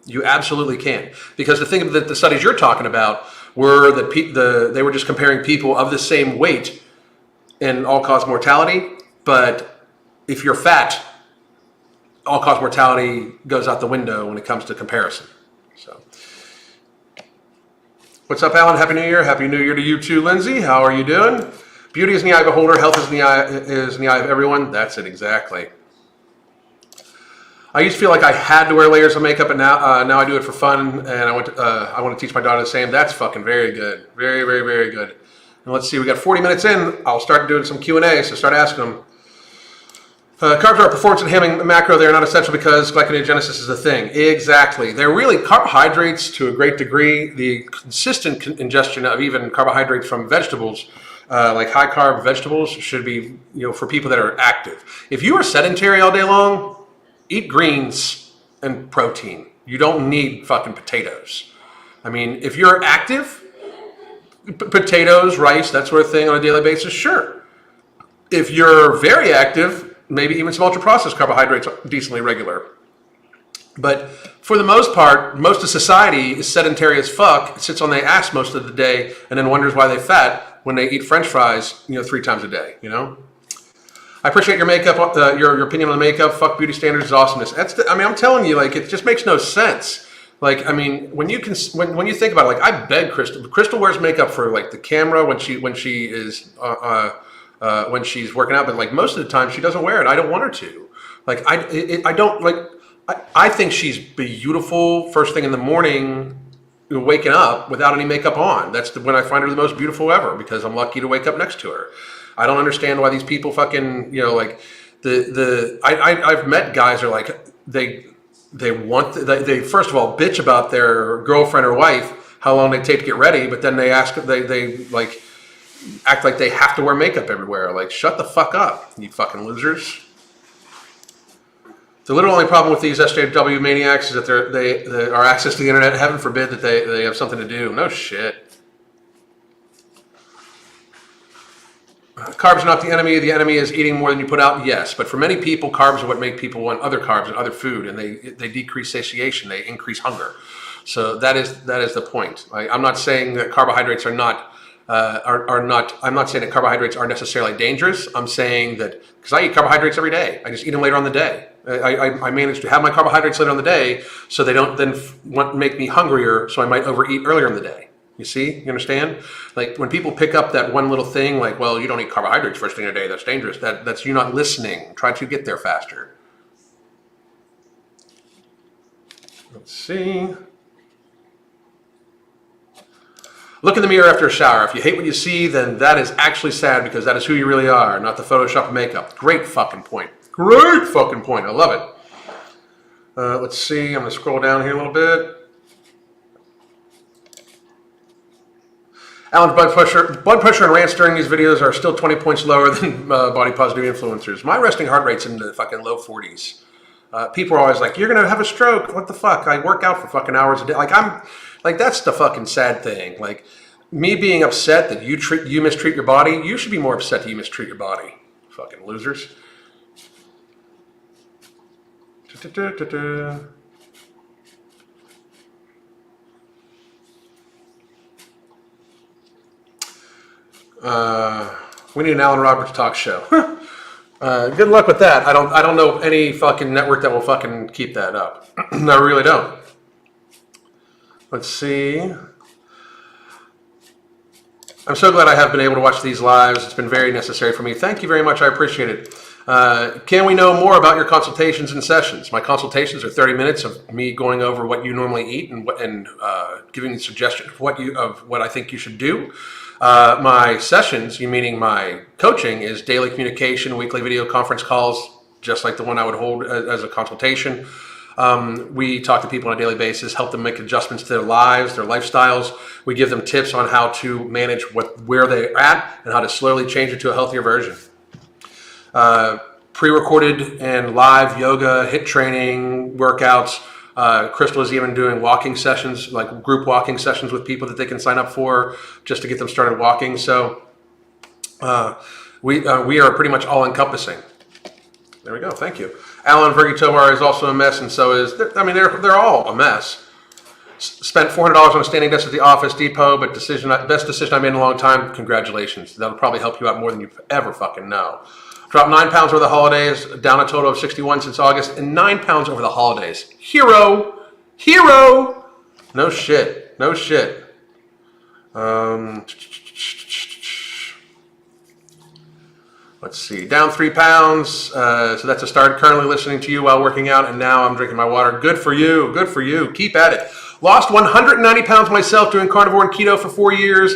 S1: You absolutely can. Because the thing that the studies you're talking about were that they were just comparing people of the same weight in all-cause mortality. But if you're fat, all-cause mortality goes out the window when it comes to comparison. So, what's up, Alan? Happy New Year. Happy New Year to you too, Lindsay. How are you doing? Beauty is in the eye of the beholder. Health is in the eye of everyone. That's it, exactly. I used to feel like I had to wear layers of makeup, and now I do it for fun, and I want to teach my daughter the same. That's fucking very good. Very, very, very good. And let's see, we got 40 minutes in. I'll start doing some Q&A, so start asking them. Carbs are a performance-enhancing macro. They're not essential because glyconeogenesis is a thing. Exactly. They're really carbohydrates to a great degree. The consistent ingestion of even carbohydrates from vegetables, like high-carb vegetables, should be for people that are active. If you are sedentary all day long, eat greens and protein. You don't need fucking potatoes. I mean, if you're active, potatoes, rice, that sort of thing on a daily basis, sure. If you're very active, maybe even some ultra-processed carbohydrates are decently regular. But for the most part, most of society is sedentary as fuck, sits on their ass most of the day, and then wonders why they're fat when they eat French fries, 3 times a day, I appreciate your makeup, your opinion on the makeup. Fuck beauty standards is awesomeness. I'm telling you, like, it just makes no sense. Like, I mean, when you think about it, like, I beg Crystal. Crystal wears makeup for like the camera when she's working out, but like most of the time she doesn't wear it. I don't want her to. Like, I think she's beautiful first thing in the morning, waking up without any makeup on. That's when I find her the most beautiful ever because I'm lucky to wake up next to her. I don't understand why these people fucking, like I've met guys who are like, they first of all bitch about their girlfriend or wife, how long they take to get ready, but then they act like they have to wear makeup everywhere. Like, shut the fuck up, you fucking losers. The literal only problem with these SJW maniacs is that they are access to the internet. Heaven forbid that they have something to do. No shit. Carbs are not the enemy. The enemy is eating more than you put out. Yes, but for many people, carbs are what make people want other carbs and other food, and they decrease satiation. They increase hunger. So that is the point. I'm not saying that carbohydrates are not. I'm not saying that carbohydrates are necessarily dangerous. I'm saying that because I eat carbohydrates every day. I just eat them later on the day. I manage to have my carbohydrates later on the day, so they don't then make me hungrier. So I might overeat earlier in the day. You see? You understand? Like, when people pick up that one little thing, like, well, you don't eat carbohydrates first thing in the day, that's dangerous. That's you not listening. Try to get there faster. Let's see. Look in the mirror after a shower. If you hate what you see, then that is actually sad because that is who you really are, not the Photoshop makeup. Great fucking point. Great fucking point. I love it. Let's see. I'm going to scroll down here a little bit. Alan's blood pressure and rants during these videos are still 20 points lower than body positive influencers. My resting heart rate's in the fucking low 40s. People are always like, "You're gonna have a stroke." What the fuck? I work out for fucking hours a day. Like that's the fucking sad thing. Like, me being upset that you mistreat your body. You should be more upset that you mistreat your body. Fucking losers. We need an Alan Roberts talk show. Good luck with that. I don't know any fucking network that will fucking keep that up. I really don't. Let's see. I'm so glad I have been able to watch these lives. It's been very necessary for me. Thank you very much. I appreciate it. Can we know more about your consultations and sessions? My consultations are 30 minutes of me going over what you normally eat and giving you suggestions of what I think you should do. My sessions, meaning my coaching, is daily communication, weekly video conference calls, just like the one I would hold as a consultation. We talk to people on a daily basis, help them make adjustments to their lives, their lifestyles. We give them tips on how to manage where they're at and how to slowly change it to a healthier version. Pre-recorded and live yoga, HIIT training, workouts. Crystal is even doing walking sessions, like group walking sessions with people that they can sign up for just to get them started walking. So We are pretty much all encompassing. There we go. Thank you. Alan Vergi-Tovar is also a mess, and so is. They're all a mess. Spent $400 on a standing desk at the Office Depot, but best decision I made in a long time. Congratulations. That'll probably help you out more than you ever fucking know. Dropped 9 pounds over the holidays, down a total of 61 since August, and 9 pounds over the holidays. Hero. No shit. Let's see. Down 3 pounds. So that's a start. Currently listening to you while working out, and now I'm drinking my water. Good for you. Keep at it. Lost 190 pounds myself doing carnivore and keto for 4 years.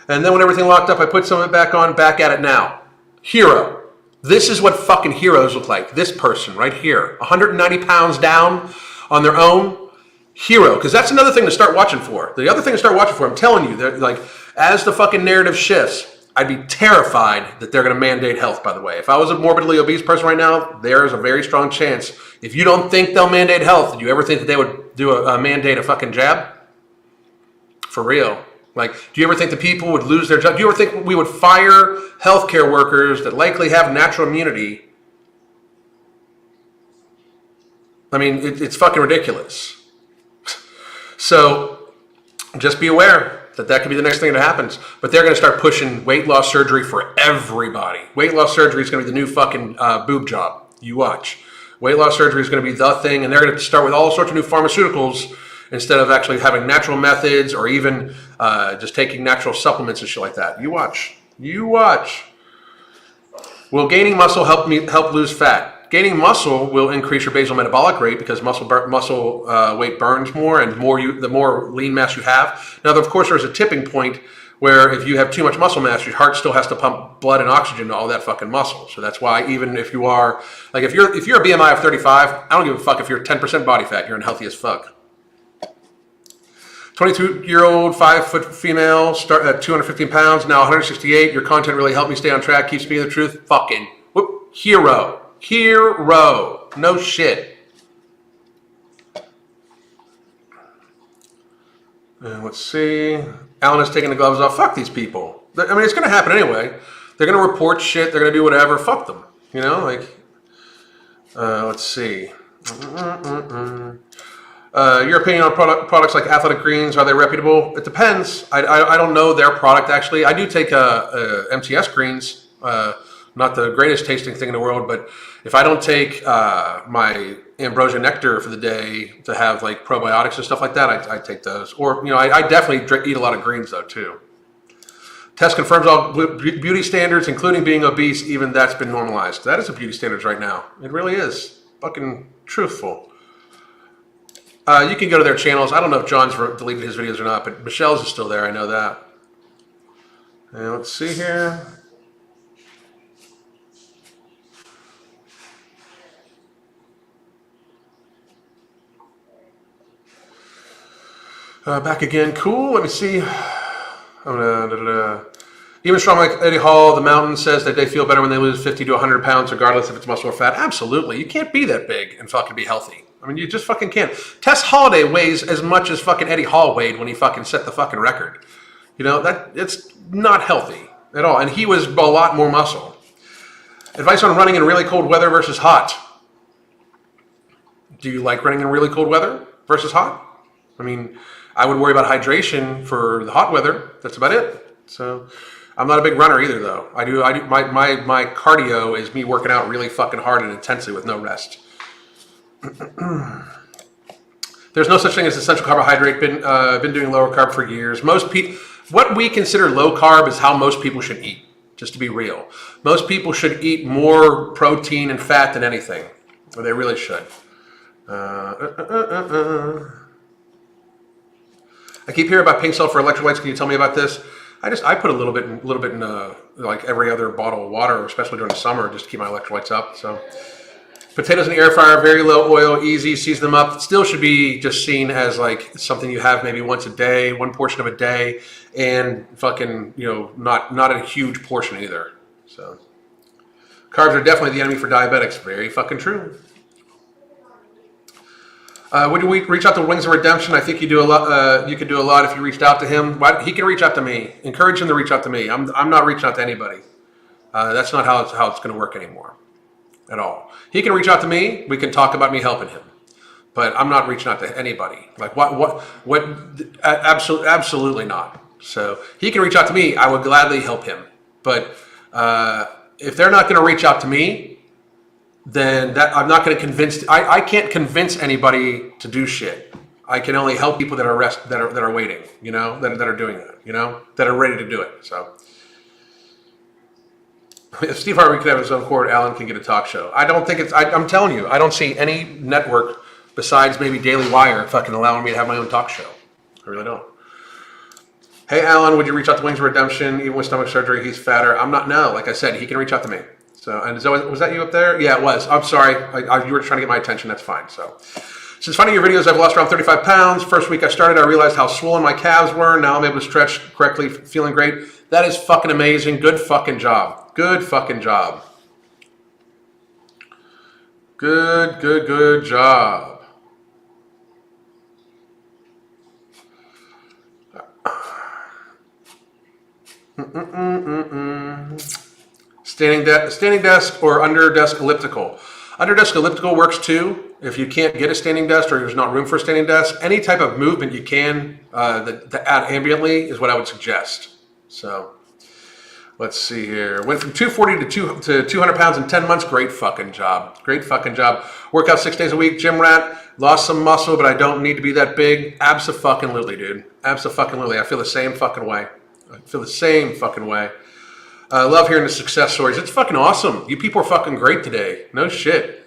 S1: And then when everything locked up, I put some of it back on. Back at it now. Hero. This is what fucking heroes look like. This person right here. 190 pounds down on their own. Hero. Because that's another thing to start watching for. The other thing to start watching for, I'm telling you, like, as the fucking narrative shifts, I'd be terrified that they're going to mandate health, by the way. If I was a morbidly obese person right now, there's a very strong chance. If you don't think they'll mandate health, did you ever think that they would do a mandate a fucking jab? For real. Like, do you ever think the people would lose their job? Do you ever think we would fire healthcare workers that likely have natural immunity? I mean, it's fucking ridiculous. So just be aware that could be the next thing that happens. But they're going to start pushing weight loss surgery for everybody. Weight loss surgery is going to be the new fucking boob job. You watch. Weight loss surgery is going to be the thing, and they're going to start with all sorts of new pharmaceuticals instead of actually having natural methods or even just taking natural supplements and shit like that. You watch. Will gaining muscle help lose fat? Gaining muscle will increase your basal metabolic rate because muscle weight burns more, and the more lean mass you have. Now, of course, there's a tipping point where if you have too much muscle mass, your heart still has to pump blood and oxygen to all that fucking muscle. So that's why even if you are, like, if you're a BMI of 35, I don't give a fuck if you're 10% body fat, you're unhealthy as fuck. 22-year-old, 5-foot female, start at 215 pounds, now 168. Your content really helped me stay on track, keep speaking the truth. Fucking hero. No shit. And let's see. Alan is taking the gloves off. Fuck these people. I mean, it's going to happen anyway. They're going to report shit. They're going to do whatever. Fuck them. You know, like, let's see. Your opinion on products like Athletic Greens, are they reputable? It depends. I don't know their product, actually. I do take MTS Greens. Not the greatest tasting thing in the world, but if I don't take my ambrosia nectar for the day to have like probiotics and stuff like that, I take those. Or, you know, I definitely eat a lot of greens though too. Test confirms all beauty standards, including being obese. Even that's been normalized. That is a beauty standards right now. It really is. Fucking truthful. You can go to their channels. I don't know if John's deleted his videos or not, but Michelle's is still there. I know that. And let's see here. Back again. Cool. Let me see. Even strong like Eddie Hall, the Mountain, says that they feel better when they lose 50 to 100 pounds, regardless if it's muscle or fat. Absolutely. You can't be that big and fucking be healthy. I mean, you just fucking can't. Tess Holiday weighs as much as fucking Eddie Hall weighed when he fucking set the fucking record. You know, it's not healthy at all. And he was a lot more muscle. Advice on running in really cold weather versus hot. Do you like running in really cold weather versus hot? I mean, I would worry about hydration for the hot weather. That's about it. So I'm not a big runner either, though. I do. My cardio is me working out really fucking hard and intensely with no rest. There's no such thing as essential carbohydrate. Been doing lower carb for years. What we consider low carb is how most people should eat. Just to be real, most people should eat more protein and fat than anything, or they really should. I keep hearing about pink salt for electrolytes. Can you tell me about this? I put a little bit in like every other bottle of water, especially during the summer, just to keep my electrolytes up. So potatoes in the air fryer, very low oil, easy, season them up. Still should be just seen as like something you have maybe once a day, one portion of a day, and fucking, you know, not a huge portion either. So carbs are definitely the enemy for diabetics. Very fucking true. Would you reach out to Wings of Redemption? I think you do a lot. You could do a lot if you reached out to him. He can reach out to me. Encourage him to reach out to me. I'm not reaching out to anybody. That's not how it's going to work anymore at all. He can reach out to me. We can talk about me helping him. But I'm not reaching out to anybody. Like what? Absolutely not. So he can reach out to me. I would gladly help him. But if they're not going to reach out to me, then I'm not going to convince. I can't convince anybody to do shit. I can only help people that are waiting. You know, that are doing that. You know, that are ready to do it. So if Steve Harvey could have his own court, Alan can get a talk show. I don't think it's. I'm telling you, I don't see any network besides maybe Daily Wire fucking allowing me to have my own talk show. I really don't. Hey, Alan, would you reach out to Wings of Redemption? Even with stomach surgery, he's fatter. I'm not, no. Like I said, he can reach out to me. So, and was that you up there? Yeah, it was. I'm sorry. You were trying to get my attention. That's fine. So, since finding your videos, I've lost around 35 pounds. First week I started, I realized how swollen my calves were. Now I'm able to stretch correctly, feeling great. That is fucking amazing. Good fucking job. Good fucking job. Good job. Standing desk or under desk elliptical. Under desk elliptical works too. If you can't get a standing desk or there's not room for a standing desk, any type of movement you can that add ambiently is what I would suggest. So let's see here. Went from 240 to 200 pounds in 10 months. Great fucking job. Great fucking job. Workout 6 days a week. Gym rat. Lost some muscle, but I don't need to be that big. Abso-fucking-lutely, dude. Abso-fucking-lutely. I feel the same fucking way. Love hearing the success stories. It's fucking awesome. You people are fucking great today. No shit.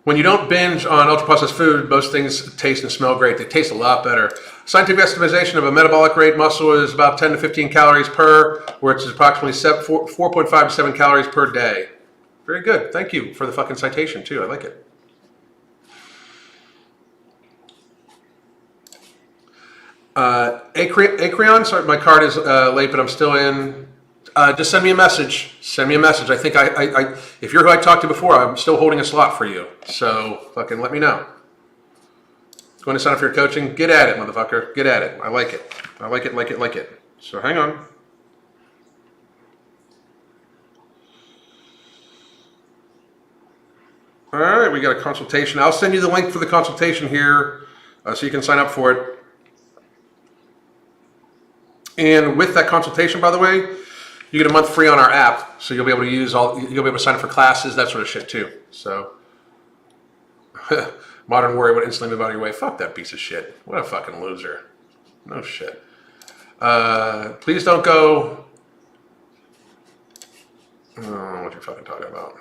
S1: When you don't binge on ultra-processed food, most things taste and smell great. They taste a lot better. Scientific estimation of a metabolic rate muscle is about 10 to 15 calories per, which is approximately 4.5 to 7 calories per day. Very good. Thank you for the fucking citation, too. I like it. Acreon, sorry, my card is late, but I'm still in. Just send me a message. I think if you're who I talked to before, I'm still holding a slot for you. So fucking let me know. Going to sign up for your coaching? Get at it, motherfucker. Get at it. I like it. Like it. So hang on. All right, we got a consultation. I'll send you the link for the consultation here so you can sign up for it. And with that consultation, by the way, you get a month free on our app, so you'll be able to sign up for classes, that sort of shit too. So, Modern Warrior would instantly move out of your way. Fuck that piece of shit. What a fucking loser. No shit. Please don't go. Oh, what you fucking talking about?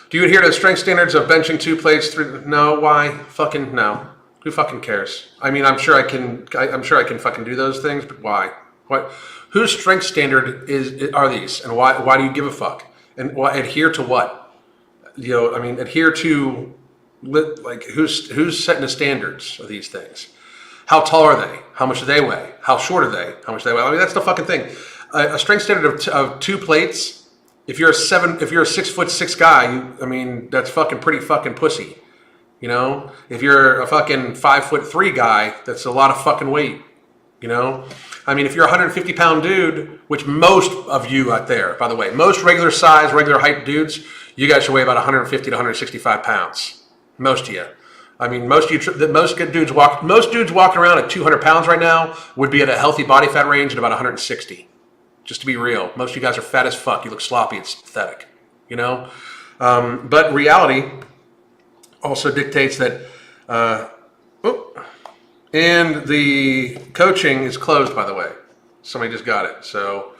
S1: Do you adhere to the strength standards of benching 2 plates, 3? No. Why? Fucking no. Who fucking cares? I mean, I'm sure I can fucking do those things, but why? What? Whose strength standard are these, and why do you give a fuck? And adhere to what? You know, I mean, adhere to like who's setting the standards of these things? How tall are they? How much do they weigh? How short are they? How much do they weigh? I mean, that's the fucking thing. A strength standard of 2 plates. If you're a 6'6" guy, I mean, that's fucking pretty fucking pussy. You know, if you're a fucking 5'3" guy, that's a lot of fucking weight. You know, I mean, if you're a 150-pound dude, which most of you out there, by the way, most regular size, regular height dudes, you guys should weigh about 150 to 165 pounds. Most of you. I mean, most dudes walking around at 200 pounds right now would be at a healthy body fat range at about 160. Just to be real, most of you guys are fat as fuck. You look sloppy. It's pathetic. You know, but reality also dictates that, and the coaching is closed, by the way. Somebody just got it. So,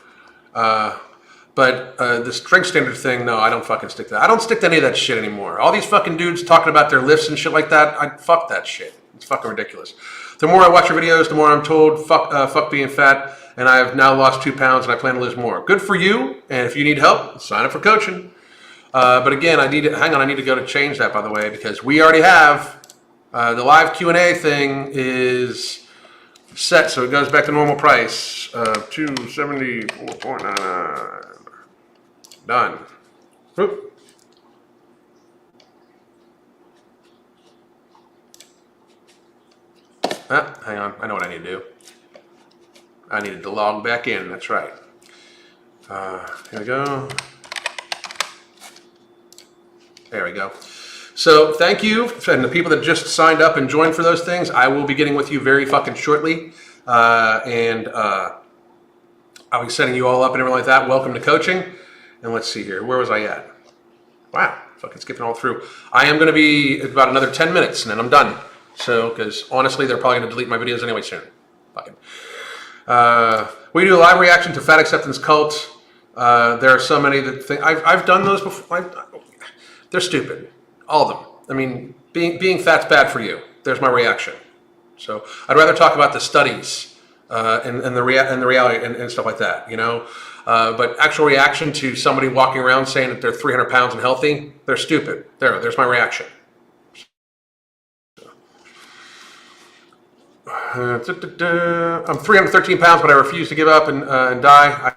S1: but the strength standard thing, no, I don't fucking stick to that. I don't stick to any of that shit anymore. All these fucking dudes talking about their lifts and shit like that, fuck that shit. It's fucking ridiculous. The more I watch your videos, the more I'm told, fuck being fat, and I have now lost 2 pounds and I plan to lose more. Good for you, and if you need help, sign up for coaching. But again, I need to go to change that, by the way, because we already have the live Q&A thing is set, so it goes back to normal price of $274.99. Done. Whoop. Hang on, I know what I need to do. I needed to log back in. That's right. Here we go. There we go. So thank you, and the people that just signed up and joined for those things. I will be getting with you very fucking shortly, and I'll be setting you all up and everything like that. Welcome to coaching. And let's see here. Where was I at? Wow, fucking skipping all through. I am going to be about another 10 minutes, and then I'm done. So, because honestly, they're probably going to delete my videos anyway soon. Fucking. We do a live reaction to fat acceptance cult. There are so many that think I've done those before. They're stupid, all of them. I mean, being fat's bad for you. There's my reaction. So I'd rather talk about the studies and the reality and stuff like that. You know, but actual reaction to somebody walking around saying that they're 300 pounds and healthy, they're stupid. There's my reaction. I'm 313 pounds, but I refuse to give up and die.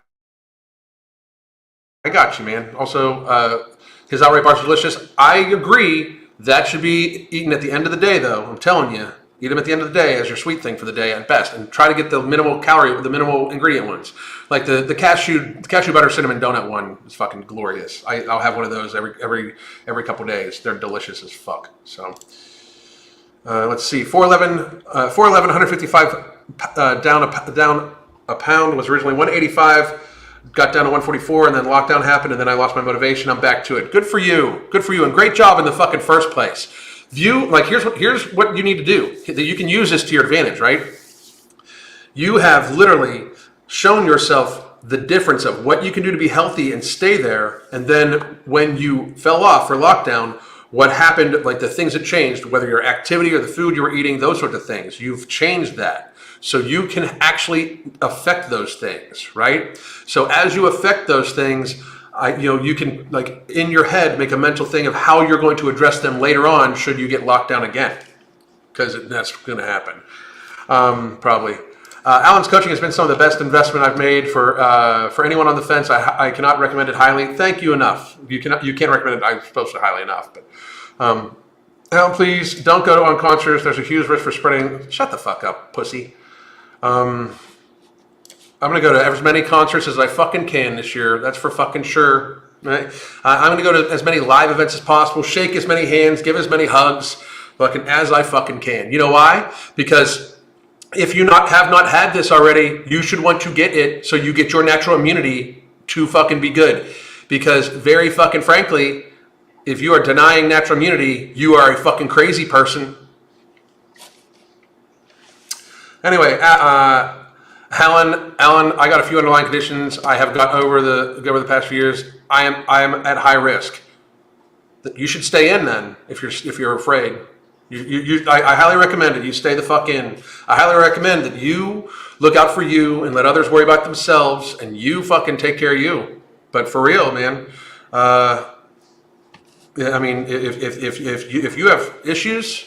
S1: I got you, man. Also, his outright bars are delicious. I agree. That should be eaten at the end of the day, though. I'm telling you. Eat them at the end of the day as your sweet thing for the day at best. And try to get the minimal calorie, the minimal ingredient ones. Like the cashew butter cinnamon donut one is fucking glorious. I'll have one of those every couple days. They're delicious as fuck. So let's see. 155 down a pound was originally 185. Got down to 144, and then lockdown happened, and then I lost my motivation. I'm back to it. Good for you. Good for you, and great job in the fucking first place. Here's what you need to do. You can use this to your advantage, right? You have literally shown yourself the difference of what you can do to be healthy and stay there, and then when you fell off for lockdown, what happened, like the things that changed, whether your activity or the food you were eating, those sorts of things. You've changed that. So you can actually affect those things, right? So as you affect those things, you can, like, in your head, make a mental thing of how you're going to address them later on should you get locked down again, because that's going to happen, probably. Alan's coaching has been some of the best investment I've made for anyone on the fence. I cannot recommend it highly. Thank you enough. You can't recommend it, I'm supposed to highly enough, but Alan, please don't go to Unconscious. There's a huge risk for spreading. Shut the fuck up, pussy. I'm going to go to as many concerts as I fucking can this year. That's for fucking sure. Right? I'm going to go to as many live events as possible, shake as many hands, give as many hugs fucking as I fucking can. You know why? Because if you have not had this already, you should want to get it so you get your natural immunity to fucking be good. Because very fucking frankly, if you are denying natural immunity, you are a fucking crazy person. Anyway, Alan, I got a few underlying conditions I have got over the past few years. I am at high risk. You should stay in then if you're afraid. I highly recommend it. You stay the fuck in. I highly recommend that you look out for you and let others worry about themselves, and you fucking take care of you. But for real, man. I mean, if you have issues,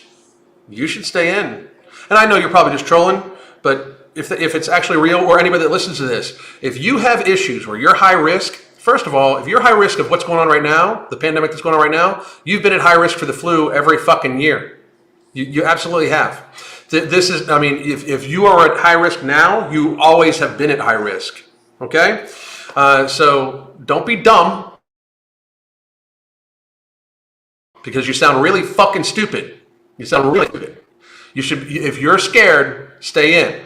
S1: you should stay in. And I know you're probably just trolling, but if it's actually real, or anybody that listens to this, if you have issues where you're high risk, first of all, if you're high risk of what's going on right now, the pandemic that's going on right now, you've been at high risk for the flu every fucking year. You absolutely have. This is, I mean, if you are at high risk now, you always have been at high risk. Okay? So don't be dumb, because you sound really fucking stupid. You sound really stupid. You should, if you're scared, stay in.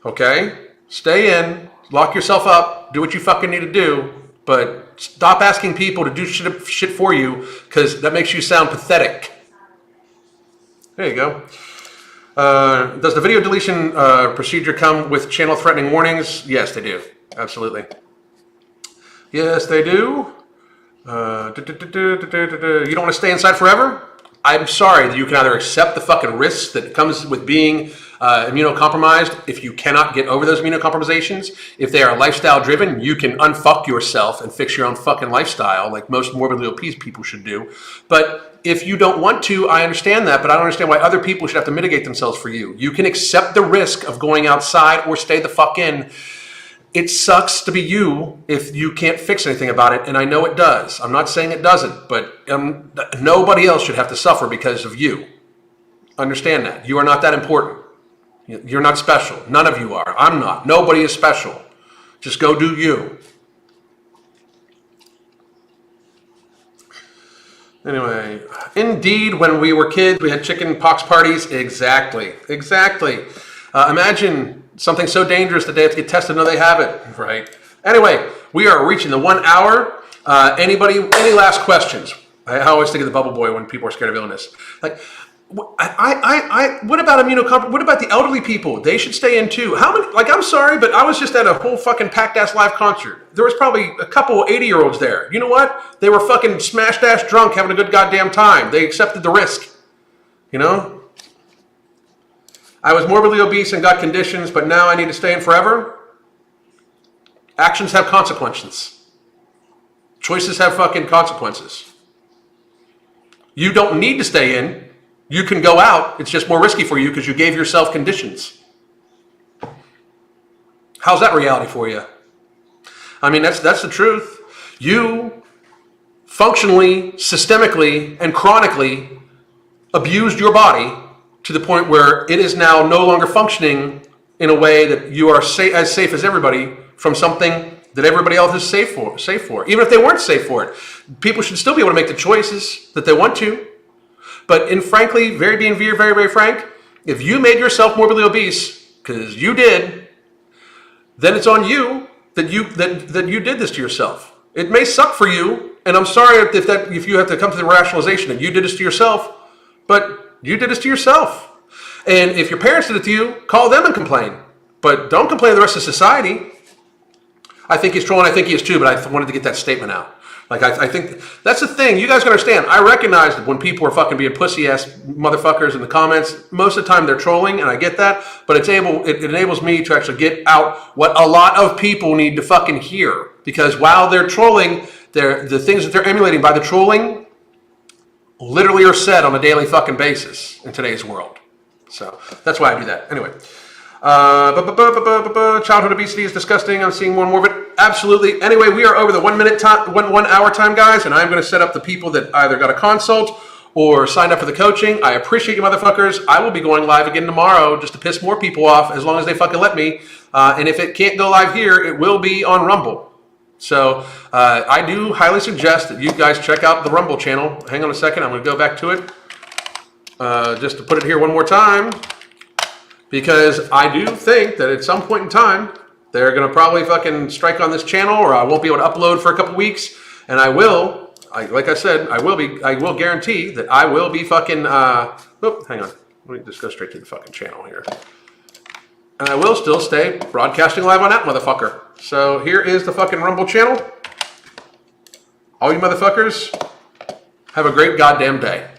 S1: Okay? Stay in, lock yourself up, do what you fucking need to do, but stop asking people to do shit for you, because that makes you sound pathetic. There you go. Does the video deletion procedure come with channel threatening warnings? Yes, they do. Absolutely. Yes, they do. You don't want to stay inside forever? I'm sorry that you can either accept the fucking risks that comes with being immunocompromised if you cannot get over those immunocompromisations. If they are lifestyle driven, you can unfuck yourself and fix your own fucking lifestyle like most morbidly obese people should do. But if you don't want to, I understand that, but I don't understand why other people should have to mitigate themselves for you. You can accept the risk of going outside or stay the fuck in. It sucks to be you if you can't fix anything about it, and I know it does. I'm not saying it doesn't, but nobody else should have to suffer because of you. Understand that. You are not that important. You're not special. None of you are. I'm not. Nobody is special. Just go do you. Anyway, indeed, when we were kids, we had chicken pox parties. Exactly. Imagine something so dangerous that they have to get tested and know they have it. Right. Anyway, we are reaching the 1 hour. Any last questions? I always think of the bubble boy when people are scared of illness. Like, what about immunocompromised? What about the elderly people? They should stay in too. How many? Like, I'm sorry, but I was just at a whole fucking packed ass live concert. There was probably a couple 80-year-olds there. You know what? They were fucking smashed ass drunk, having a good goddamn time. They accepted the risk. You know. I was morbidly obese and got conditions, but now I need to stay in forever. Actions have consequences. Choices have fucking consequences. You don't need to stay in. You can go out. It's just more risky for you because you gave yourself conditions. How's that reality for you? I mean, that's the truth. You functionally, systemically, and chronically abused your body to the point where it is now no longer functioning in a way that you are as safe as everybody from something that everybody else is safe for. Even if they weren't safe for it, people should still be able to make the choices that they want to. But frankly, being very, very frank, if you made yourself morbidly obese, because you did, then it's on you that you did this to yourself. It may suck for you, and I'm sorry if you have to come to the rationalization that you did this to yourself, but you did this to yourself. And if your parents did it to you, call them and complain. But don't complain to the rest of society. I think he's trolling, I think he is too, but I wanted to get that statement out. Like, I think that's the thing. You guys can understand. I recognize that when people are fucking being pussy-ass motherfuckers in the comments, most of the time they're trolling, and I get that. But it enables me to actually get out what a lot of people need to fucking hear. Because while they're trolling, the things that they're emulating by the trolling literally are said on a daily fucking basis in today's world. So that's why I do that. Anyway. Childhood obesity is disgusting. I'm seeing more and more of it. Absolutely. Anyway, we are over the 1 hour time, guys, and I'm going to set up the people that either got a consult or signed up for the coaching. I appreciate you motherfuckers. I will be going live again tomorrow just to piss more people off as long as they fucking let me. And if it can't go live here, it will be on Rumble. So I do highly suggest that you guys check out the Rumble channel. Hang on a second. I'm going to go back to it just to put it here one more time. Because I do think that at some point in time, they're going to probably fucking strike on this channel, or I won't be able to upload for a couple weeks. And like I said, I will guarantee that I will be fucking, hang on. Let me just go straight to the fucking channel here. And I will still stay broadcasting live on that motherfucker. So here is the fucking Rumble channel. All you motherfuckers, have a great goddamn day.